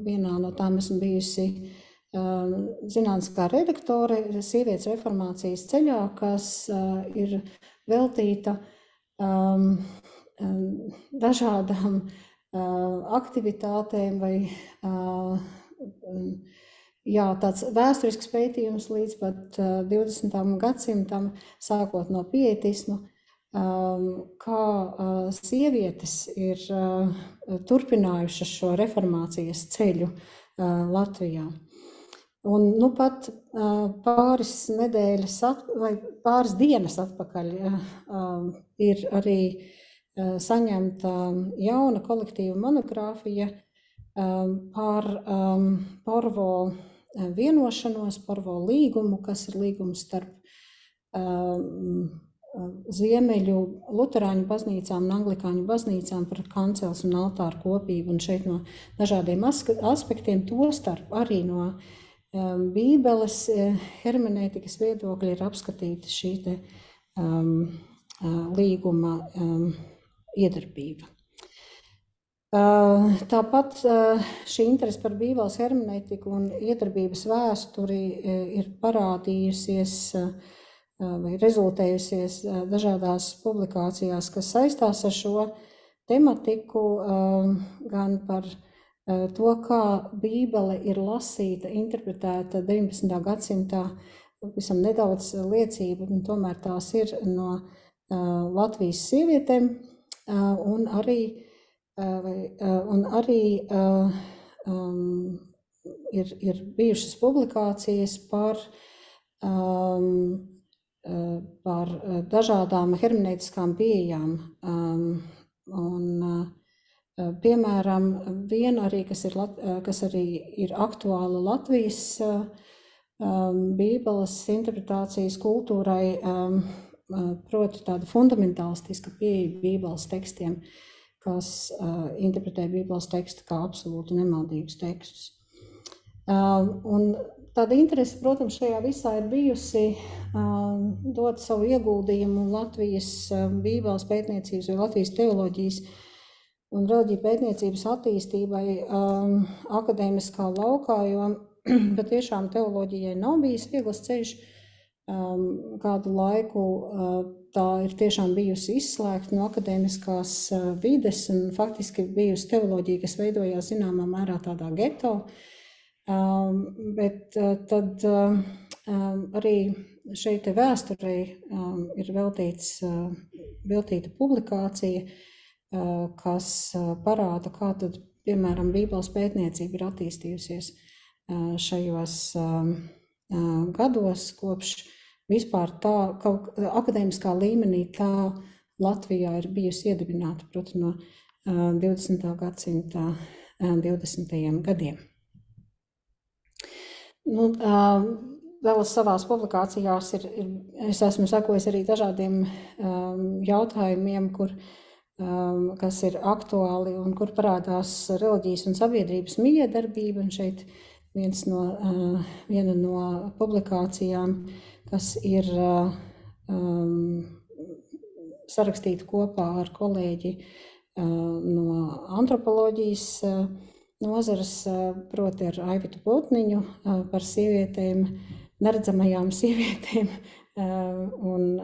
vienā no tām esmu bijusi zinātniskā redaktore Sievietes reformācijas ceļā, kas ir veltīta dažādām aktivitātēm vai tāds vēsturisks pētījums līdz pat 20. gadsimtam, sākot no pietismu, kā sievietes ir turpinājušas šo reformācijas ceļu Latvijā. Un nu pat pāris nedēļas vai pāris dienas atpakaļ ir arī saņemta jauna kolektīva monogrāfija par Porvo vienošanos, Porvo līgumu, kas ir līgums starp Ziemeļu luterāņu baznīcām un anglikāņu baznīcām par kancels un altāru kopību. Un šeit no dažādiem aspektiem, tostarp arī no Bībeles hermenētikas viedokļa ir apskatīta šī te līguma iedarbība. Tāpat šī interese par Bībeles hermenētiku un iedarbības vēsturi ir parādījusies vai rezultējusies dažādās publikācijās, kas saistās ar šo tematiku, gan par to, kā Bībele ir lasīta, interpretēta 19. gadsimtā, visam nedaudz liecība, un tomēr tās ir no Latvijas sievietēm, un arī ir bijušas publikācijas par dažādām hermenētiskām pieejām. Piemēram, viena arī, kas arī ir aktuāla Latvijas Bībeles interpretācijas kultūrai, proti tāda fundamentālistiska pieeja Bībeles tekstiem, kas interpretē Bībeles tekstu kā absolūti nemaldīgus tekstus. Un tāda interese, protams, šajā visā ir bijusi dot savu ieguldījumu Latvijas Bībeles pētniecības vai Latvijas teoloģijas un reliģiju pētniecības attīstībai akadēmiskā laukā, jo patiešām teoloģijai nav bijis viegls ceļš. Kādu laiku tā ir tiešām bijusi izslēgta no akadēmiskās vides un faktiski bijusi teoloģija, kas veidojās zināmā mērā tādā geto. Bet tad arī šeit vēsturei ir veltīta publikācija, kas parāda, kā tad, piemēram, Bībeles pētniecība ir attīstījusies šajos gados, kopš vispār tā akadēmiskā līmenī tā Latvijā ir bijusi iedibināta, proti, no 20. gadsimta 20. gadiem. Nu, vēl savās publikācijās es esmu sekojis arī dažādiem jautājumiem, kas ir aktuāli un kur parādās reliģijas un sabiedrības miedarbība. Un šeit viena no publikācijām, kas ir sarakstīta kopā ar kolēģi no antropoloģijas nozares, proti ar Aivitu Putniņu, par sievietēm, neredzamajām sievietēm un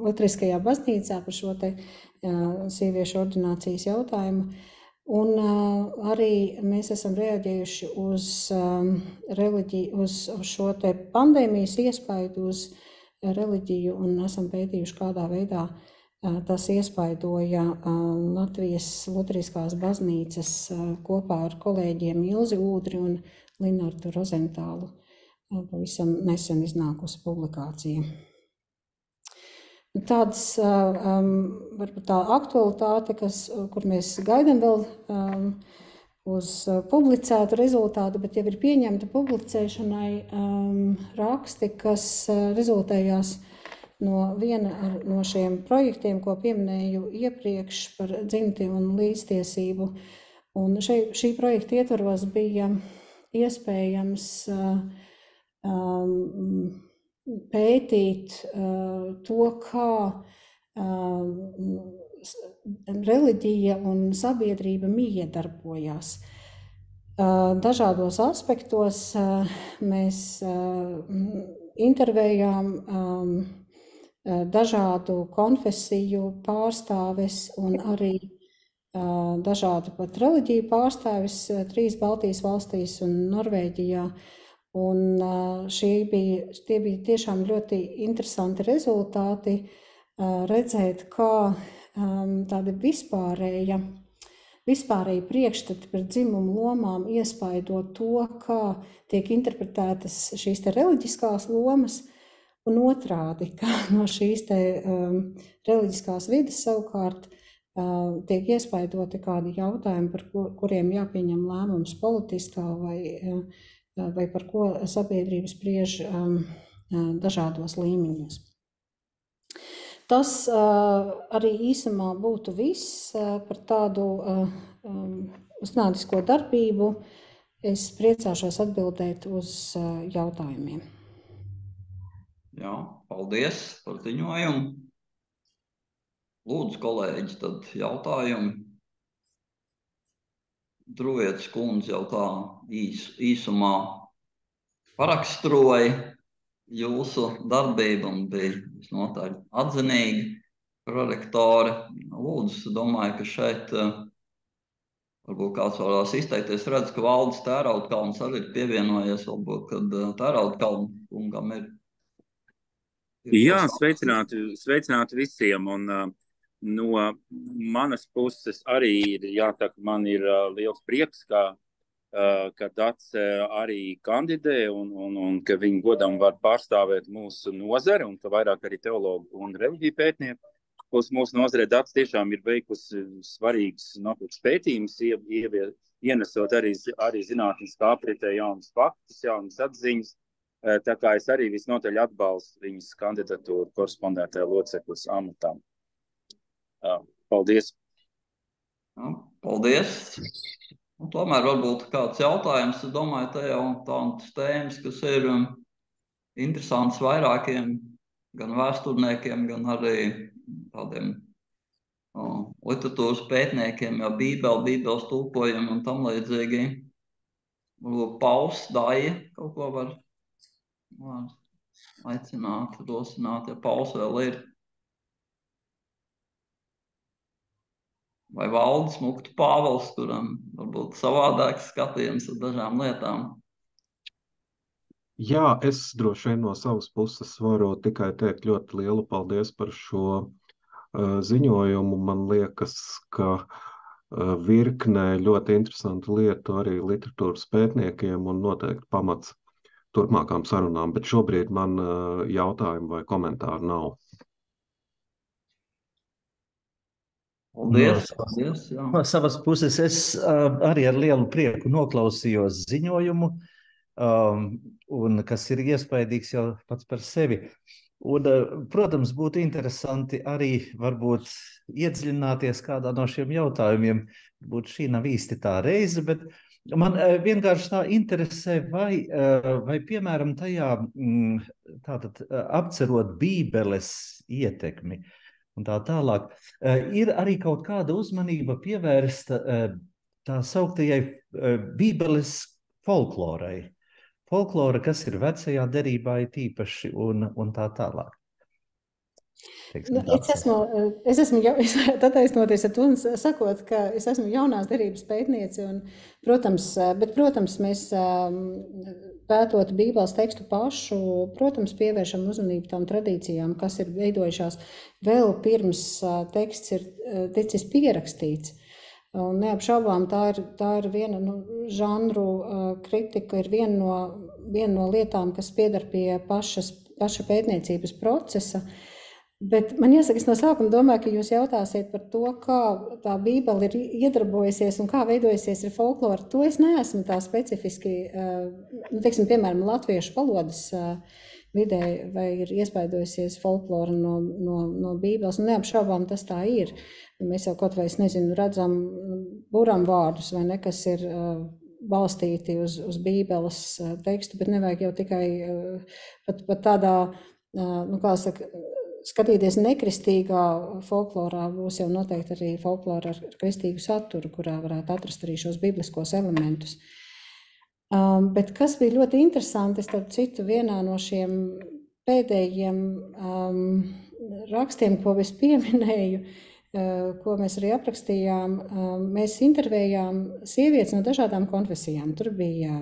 luteriskajā baznīcā par šo te sieviešu ordinācijas jautājumu. Un arī mēs esam reaģējuši uz reliģiju, uz šo te pandēmijas iespaidu uz reliģiju un esam pētījuši, kādā veidā Tas iespaidoja Latvijas Luteriskās baznīcas kopā ar kolēģiem Ilzi Ūdri un Linardu Rozentālu. Pavisam nesen iznākusi publikācija. Tādas, varbūt tā aktualitāte, kur mēs gaidām vēl uz publicētu rezultātu, bet jau ir pieņemta publicēšanai raksti, kas rezultējās no viena no šiem projektiem, ko pieminēju iepriekš par dzimti un līdztiesību. Un šī projekta ietvaros bija iespējams pētīt to, kā reliģija un sabiedrība miedarbojās. Dažādos aspektos mēs intervējām dažādu konfesiju pārstāves un arī dažādu pat reliģiju pārstāvis 3 Baltijas valstīs un Norvēģijā. Un tie bija tiešām ļoti interesanti rezultāti redzēt, kā tāda vispārēji priekšstati par dzimumu lomām iespaido to, kā tiek interpretētas šīs te reliģiskās lomas, un otrādi, kā no šīs te reliģiskās vides savukārt tiek iespaidoti kādi jautājumi, par kuriem jāpieņem lēmums politiskā vai par ko sabiedrība spriež dažādos līmeņos. Tas arī īsumā būtu viss par tādu zinātnisko darbību. Es priecāšos atbildēt uz jautājumiem. Jā, paldies par ziņojumu. Lūdzu, kolēģi, tad jautājumi. Druvietes kundze jau tā īsumā paraksturoja jūsu darbību un bija visnotaļ atzinīgi prorektori. Lūdzu, domāju, ka šeit varbūt kāds varās izteikties. Redz, ka Valdis Tēraudkalns arī ir pievienojies, varbūt, kad Tēraudkalna kungam ir. Jā, sveicināti visiem. Un no manas puses arī ir jāsaka, man ir liels prieks, ka Dace arī kandidē un ka viņi godam var pārstāvēt mūsu nozari un ka vairāk arī teologu un reliģiju pētnieku. Mūsu nozarē Dace tiešām ir veikusi svarīgus pētījumus, ienesot arī zinātniskā apritē jaunas faktus, jaunas atziņas. Tā kā es arī visnotaļ atbalstu viņas kandidatūru korespondētāja loceklis amatām. Paldies! Paldies! Un tomēr varbūt kāds jautājums. Es domāju, te jau tādas tēmas, kas ir interesants vairākiem gan vēsturniekiem, gan arī tādiem literatūras pētniekiem, jau Bībeles tulkojumi un tam līdzīgi. Pauls Daija kaut ko var aicināt, rosināt, ja Pauls vēl ir. Vai Valdis Muktu Pāvels, kuram varbūt savādāks skatījums ar dažām lietām? Jā, es droši vien no savas puses varu tikai teikt ļoti lielu paldies par šo ziņojumu. Man liekas, ka virknē ļoti interesantu lietu arī literatūras pētniekiem un noteikti pamats turpmākām sarunām, bet šobrīd man jautājumu vai komentāru nav. Paldies, no savas puses es arī ar lielu prieku noklausījos ziņojumu, un kas ir iespaidīgs jau pats par sevi. Un, protams, būtu interesanti arī varbūt iedziļināties kādā no šiem jautājumiem. Būt šī nav īsti tā reize, bet man vienkārši tā interesē, vai piemēram tajā tātad apcerot Bībeles ietekmi un tā tālāk, ir arī kaut kāda uzmanība pievērsta tā sauktajai Bībeles folklorai. Folklora, kas ir vecajā derībā tīpaši un tā tālāk. Es esmu attaisnoties ar to un sakot, ka es esmu jaunās derības pētniece, un, protams, mēs pētot Bībeles tekstu pašu, protams, pievēršam uzmanību tām tradīcijām, kas ir veidojušās vēl pirms teksts ir ticis pierakstīts. Un neapšaubām tā ir viena žanru kritika, ir viena no lietām, kas piedar pie paša pētniecības procesa. Bet man jāsaka, es no sākuma domāju, ka jūs jautāsiet par to, kā tā Bībele ir iedarbojusies un kā veidojusies ir folklora. To es neesmu tā specifiski, teiksim, piemēram, latviešu valodas vidē, vai ir iespaidojusies folklora no Bībeles, un neapšaubām tas tā ir. Mēs jau kaut vai, es nezinu, redzam buram vārdus, vai ne, kas ir balstīti uz Bībeles tekstu, bet nevajag jau tikai pat tādā, kā saka, skatīties nekristīgā folklorā, būs jau noteikti arī folklora ar kristīgu saturu, kurā varētu atrast arī šos bibliskos elementus. Bet kas bija ļoti interesanti, starp citu, vienā no šiem pēdējiem rakstiem, ko es pieminēju, ko mēs arī aprakstījām, mēs intervējām sievietes no dažādām konfesijām. Tur bija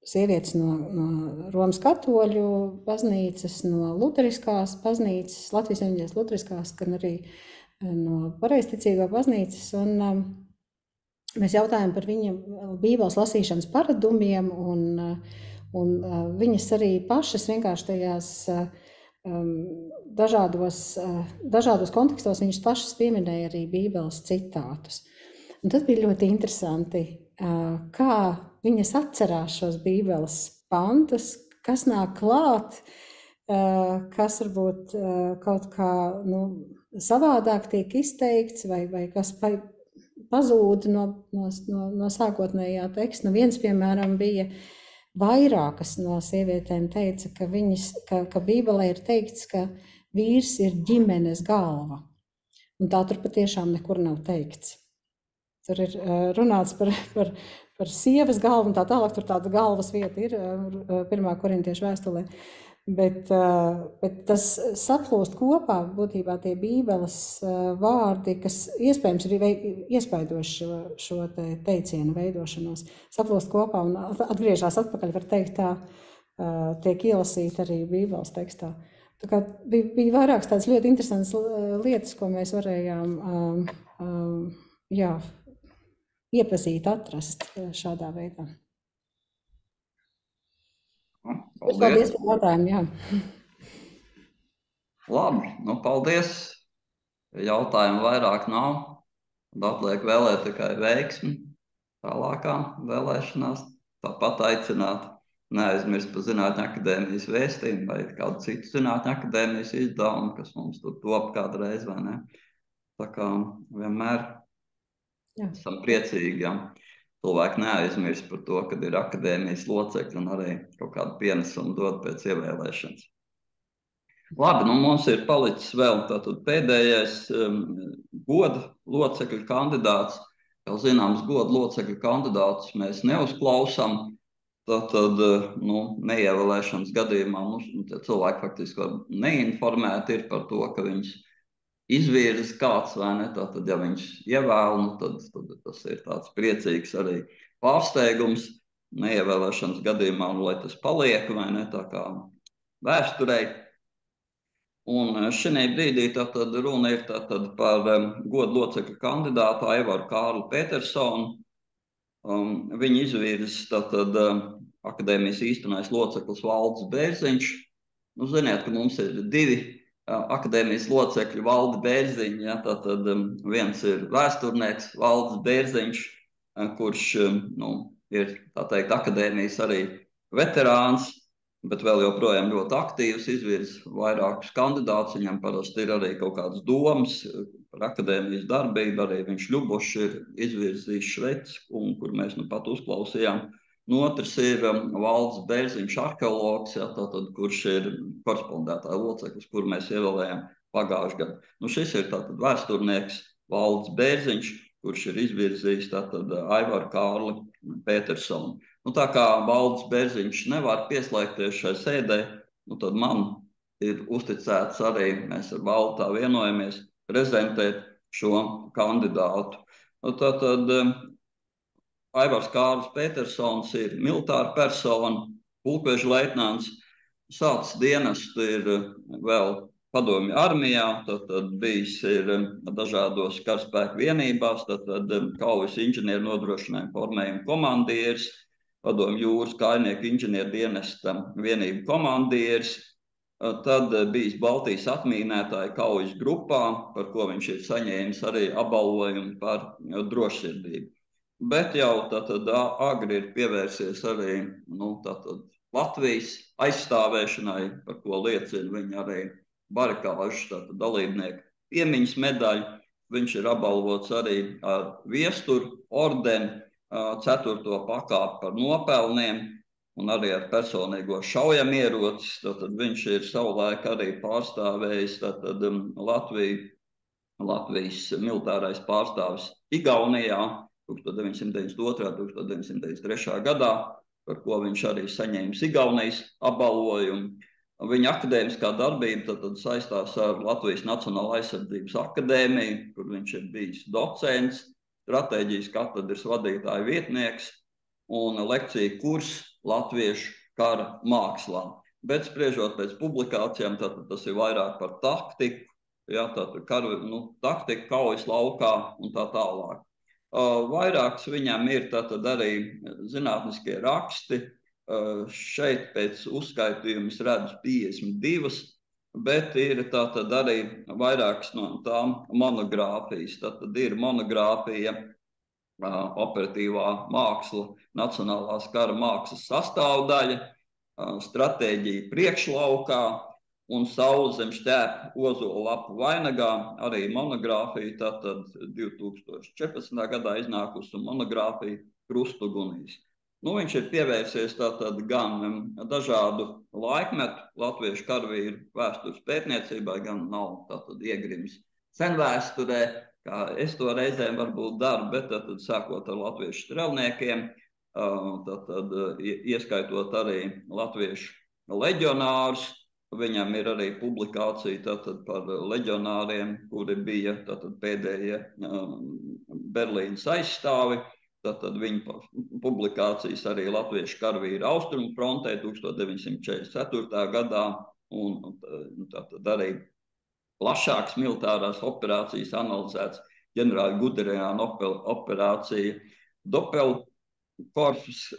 sievietes no Romas katoļu baznīcas, no luteriskās baznīcas, Latvijas evaņģēliskās luteriskās, gan arī no pareizticīgo baznīcas. Un mēs jautājām par viņu Bībeles lasīšanas paradumiem, un viņas arī pašas vienkārši tajās dažādos kontekstos viņas pašas pieminēja arī Bībeles citātus. Un tas bija ļoti interesanti, kā viņas atcerās šos Bībeles pantus, kas nāk klāt, kas varbūt kaut kā savādāk tiek izteikts, vai kas pazūd no sākotnējā teksta. Viens, piemēram, bija vairākas no sievietēm teica, ka Bībelē ir teikts, ka vīrs ir ģimenes galva. Un tā tur patiešām nekur nav teikts. Tur ir runāts par sievas galvu un tā tālāk, tur tāda galvas vieta ir 1. Korintiešu vēstulē. Bet tas saplūst kopā būtībā tie Bībeles vārdi, kas iespējams ir iespaidoši šo teicienu veidošanos. Saplūst kopā un atgriežās atpakaļ, var teikt tā, tiek ielasīta arī Bībeles tekstā. Tā kā bija vairākas tādas ļoti interesantas lietas, ko mēs varējām iepazīt, atrast šādā veidā. Paldies par jautājumu, jā. Labi, paldies. Jautājumu vairāk nav. Atliek vēlēt tikai veiksmi tālākām vēlēšanās. Tāpat aicināt neaizmirst par Zinātņu akadēmijas vēstījumu vai kādu citu Zinātņu akadēmijas izdevumu, kas mums tur top kādreiz, vai ne? Tā kā vienmēr esam priecīgi, ja cilvēki neaizmirst par to, kad ir akadēmijas locekļi un arī kaut kādu pienesumu dod pēc ievēlēšanas. Labi, mums ir palicis vēl tātad pēdējais goda locekļu kandidāts. Jau zināms, goda locekļu kandidātus mēs neuzklausām. Tātad, neievēlēšanas gadījumā cilvēki faktiski var neinformēti ir par to, ka viņš izvirzis kāds, vai ne? Tātad, ja viņš ievēl, tad tas ir tāds priecīgs arī pārsteigums neievēlēšanas gadījumā, lai tas paliek, vai ne? Tā kā vēsturei. Un šajā brīdī tātad runa ir tātad par goda locekļu kandidātu Aivaru Kārli Petersonu. Viņu izvirzis tātad akadēmijas īstenais loceklis Valdis Bērziņš. Ziniet, ka mums ir divi akadēmijas locekļi Valdi Bērziņi, ja, tātad viens ir vēsturnieks Valdis Bērziņš, kurš ir, tā teikt, akadēmijas arī veterāns, bet vēl joprojām ļoti aktīvs, izvirz vairākus kandidātus, viņam parasti ir arī kaut kādas domas par akadēmijas darbību, arī viņš Ļubošs ir izvirzījis Švecis, kur mēs pat uzklausījām. Otrs ir Valdis Bērziņš, arheologs, ja, tātad, kurš ir korespondētāja loceklis, kur mēs ievēlējām pagājušajā gadā. Šis ir tātad vēsturnieks Valdis Bērziņš, kurš ir izvirzījis tātad Aivaru Kārli Petersonu. Tā kā Valdis Bērziņš nevar pieslēgties šai sēdē, tad man ir uzticēts arī, mēs ar Valdu tā vienojamies, prezentēt šo kandidātu. Tātad Aivars Kārlis Petersons ir militāra persona, pulkveža leitnants, sācis dienestu ir vēl padomju armijā, tad bijis ir dažādos karaspēku vienībās, tad kaujas inženieru nodrošinājumu formējumu komandieris, padomju jūras kājnieku inženieru dienesta vienību komandieris, tad bijis Baltijas atmīnētāju kaujas grupā, par ko viņš ir saņēmis arī apbalvojumu par drošsirdību. Bet jau tātad agri ir pievērsies arī Latvijas aizstāvēšanai, par ko liecina viņa arī barikāžu dalībnieku piemiņas medaļu. Viņš ir apbalvots arī ar viesturu ordeni 4. pakāpi par nopelniem un arī ar personīgo šaujamierocis. Tātad viņš ir savulaik arī pārstāvējis Latvijas militārais pārstāvis Igaunijā 1992. 1993. gadā, par ko viņš arī saņēmis Igaunijas apbalvojumu. Viņa akadēmiskā darbība tad saistās ar Latvijas Nacionālo aizsardzības akadēmiju, kur viņš ir bijis docents, stratēģijas katedras vadītāja vietnieks un lekciju kurs latviešu kara mākslā. Bet spriežot pēc publikācijām, tas ir vairāk par taktiku, taktika kaujas laukā un tā tālāk. Vairāks viņam ir arī zinātniskie raksti. Šeit pēc uzskaitījuma es redzu 52, bet ir arī vairākas no tām monogrāfijas. Tad ir monogrāfija operatīvā māksla, nacionālās kara mākslas sastāvdaļa, stratēģija priekšlaukā un Saules šķēpa ozola lapu vainagā, arī monogrāfija, tātad 2014. gadā iznākusi monogrāfija Krustugunīs. Viņš ir pievērsies gan dažādu laikmetu latviešu karavīru vēstures pētniecībai, gan nav iegrims senvēsturē, kā es to reizēm varbūt daru, bet sākot ar latviešu strelniekiem, ieskaitot arī latviešu leģionārus. Viņam ir arī publikācija par leģionāriem, kuri bija pēdējie Berlīnas aizstāvi. Tātad viņa publikācijas arī latviešu karavīru austrumu frontē 1944. gadā un tātad arī plašākas militārās operācijas analizēts ģenerāļa Guderiāna operācija Doppelkorfos,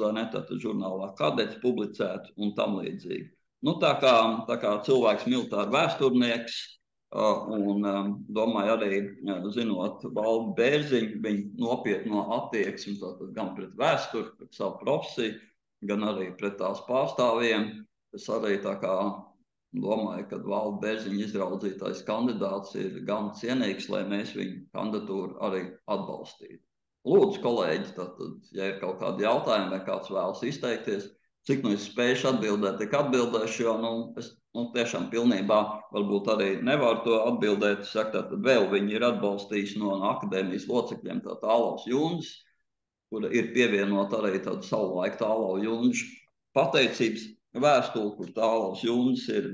vai ne, tātad žurnālā Kadets publicēta un tam līdzīgi. Tā kā cilvēks militāri vēsturnieks, un domāju arī, zinot Valdu Bērziņu, viņa nopietno attieksmi gan pret vēsturi, pret savu profesiju, gan arī pret tās pārstāvjiem. Es arī domāju, ka Valdu Bērziņu izraudzītais kandidāts ir gan cienīgs, lai mēs viņu kandidatūru arī atbalstītu. Lūdzu, kolēģi, ja ir kaut kādi jautājumi vai kāds vēlas izteikties, cik es spējuši atbildēt, tik atbildēšu, jo es tiešām pilnībā varbūt arī nevaru to atbildēt. Tad vēl viņi ir atbalstījis no akadēmijas locekļiem Tālaus Jundzis, kura ir pievienota arī savulaik Tālau Jundzis pateicības vēstuli, kur Tālaus Jundzis ir,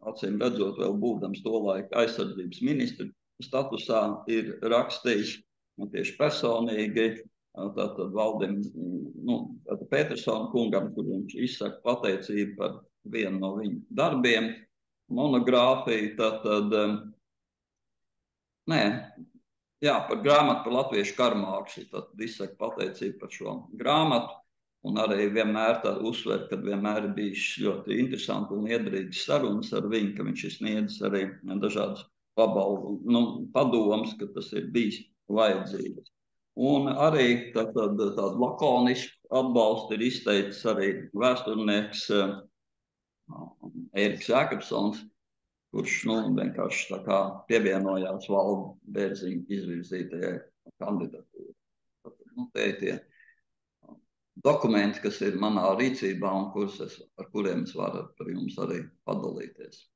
acīm redzot, vēl būdams tolaik aizsardzības ministra statusā, ir rakstījis tieši personīgi Valdim Petersona kungam, kur viņš izsaka pateicību par vienu no viņa darbiem, monogrāfiju, par grāmatu par latviešu karamākslu, tad izsaka pateicību par šo grāmatu, un arī vienmēr uzsver, ka vienmēr ir bijis ļoti interesanti un liederīgas sarunas ar viņu, ka viņš ir sniedzis arī dažādas padomas, ka tas ir bijis vajadzīgs. Un arī tādu lakonisku atbalstu ir izteicis arī vēsturnieks Ēriks Jākapsons, kurš vienkārši pievienojās Valdu Bērziņu izvirzītajai kandidatūrai. Tie ir tie dokumenti, kas ir manā rīcībā un ar kuriem es varu par jums arī padalīties.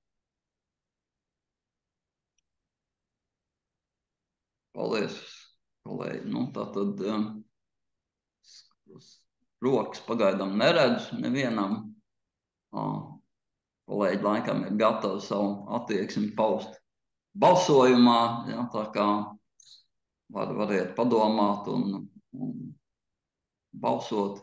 Paldies! Kolēģi, rokas pagaidām neredzu nevienam. kolēģi laikam ir gatavi savu attieksmi paust balsojumā, ja, tā kā variet padomāt un balsot.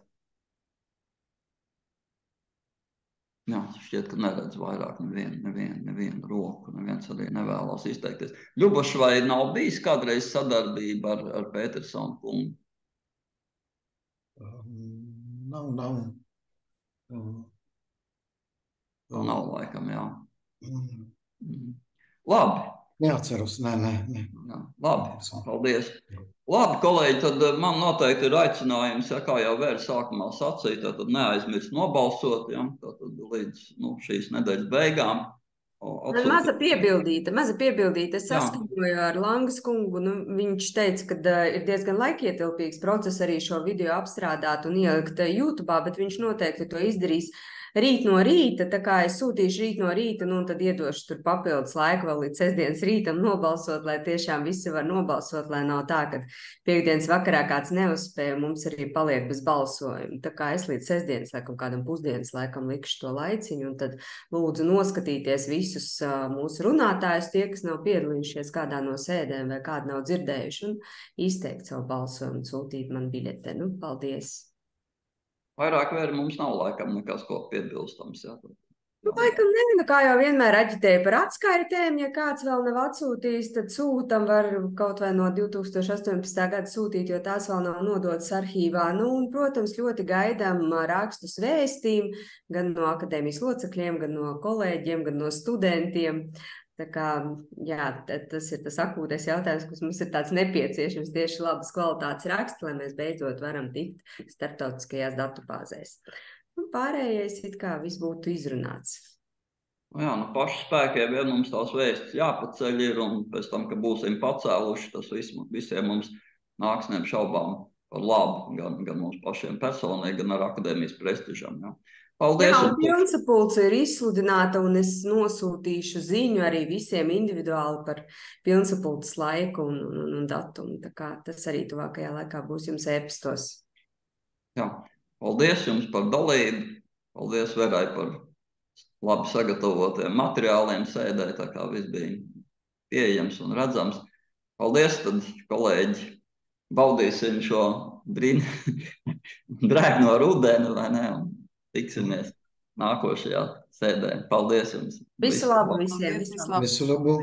Jā, šķiet, ka neredz vairāk nevienu roku, neviens arī nevēlas izteikties. Ļubaš, vai nav bijis kādreiz sadarbība ar Petersonu kungu? Nav. Nav laikam, jā. Labi. Neatceros, nē. Jā, labi, paldies. Labi, kolēģi, tad man noteikti ir aicinājums, ja kā jau vēl sākumā sacīja, tad neaizmirst nobalsot, ja, tad līdz šīs nedēļas beigām. Maza piebildīta. Es saskaņoju ar Langas kungu, viņš teica, ka ir diezgan laikietilpīgs process arī šo video apstrādāt un ielikt YouTube'ā, bet viņš noteikti to izdarīs rīt no rīta, tā kā es sūtīšu rīt no rīta, un tad iedošu tur papildus laiku vēl līdz sestdienas rītam nobalsot, lai tiešām visi var nobalsot, lai nav tā, ka piekdienas vakarā kāds neuzspēja, mums arī paliek bez balsojuma. Tā kā es līdz sestdienas laikam kādam pusdienas laikam likšu to laiciņu, un tad lūdzu noskatīties visus mūsu runātājus, tie, kas nav piedalījušies kādā no sēdēm vai kādu nav dzirdējuši, un izteikt savu balsojumu, sūtīt man biļete. Paldies! Vairāk mums nav laikam nekas, ko piebilstams. Jā. Laikam ne, kā jau vienmēr aģitēja par atskaitēm, ja kāds vēl nav atsūtījis, tad sūtam var kaut vai no 2018. gada sūtīt, jo tās vēl nav nodotas arhīvā. Un, protams, ļoti gaidām rakstus vēstījumu gan no akadēmijas locekļiem, gan no kolēģiem, gan no studentiem. Tā kā, jā, tas ir tas akūtais jautājums, kas mums ir tāds nepieciešams tieši labas kvalitātes raksti, lai mēs beidzot varam tikt starptautiskajās datubāzēs. Un pārējais it kā viss būtu izrunāts. Jā, pašu spēkiem vien mums tās vēstis jāpaceļ ir, un pēc tam, ka būsim pacēluši, tas visiem mums nāks neapšaubām par labu, gan mums pašiem personīgi, gan ar akadēmijas prestižam. Jā. Paldies! Jā, un pilnsapulce ir izsludināta, un es nosūtīšu ziņu arī visiem individuāli par pilnsapulces laiku un datumu. Tā kā tas arī tuvākajā laikā būs jums e-pastos. Jā, paldies jums par dalību. Paldies Verai par labi sagatavotiem materiāliem sēdē, tā kā viss bija pieejams un redzams. Paldies, tad, kolēģi, baudīsim šo drēgno rudeni, vai ne? Tiksimies nākošajā sēdē. Paldies jums! Visu labu visiem! Visu labu!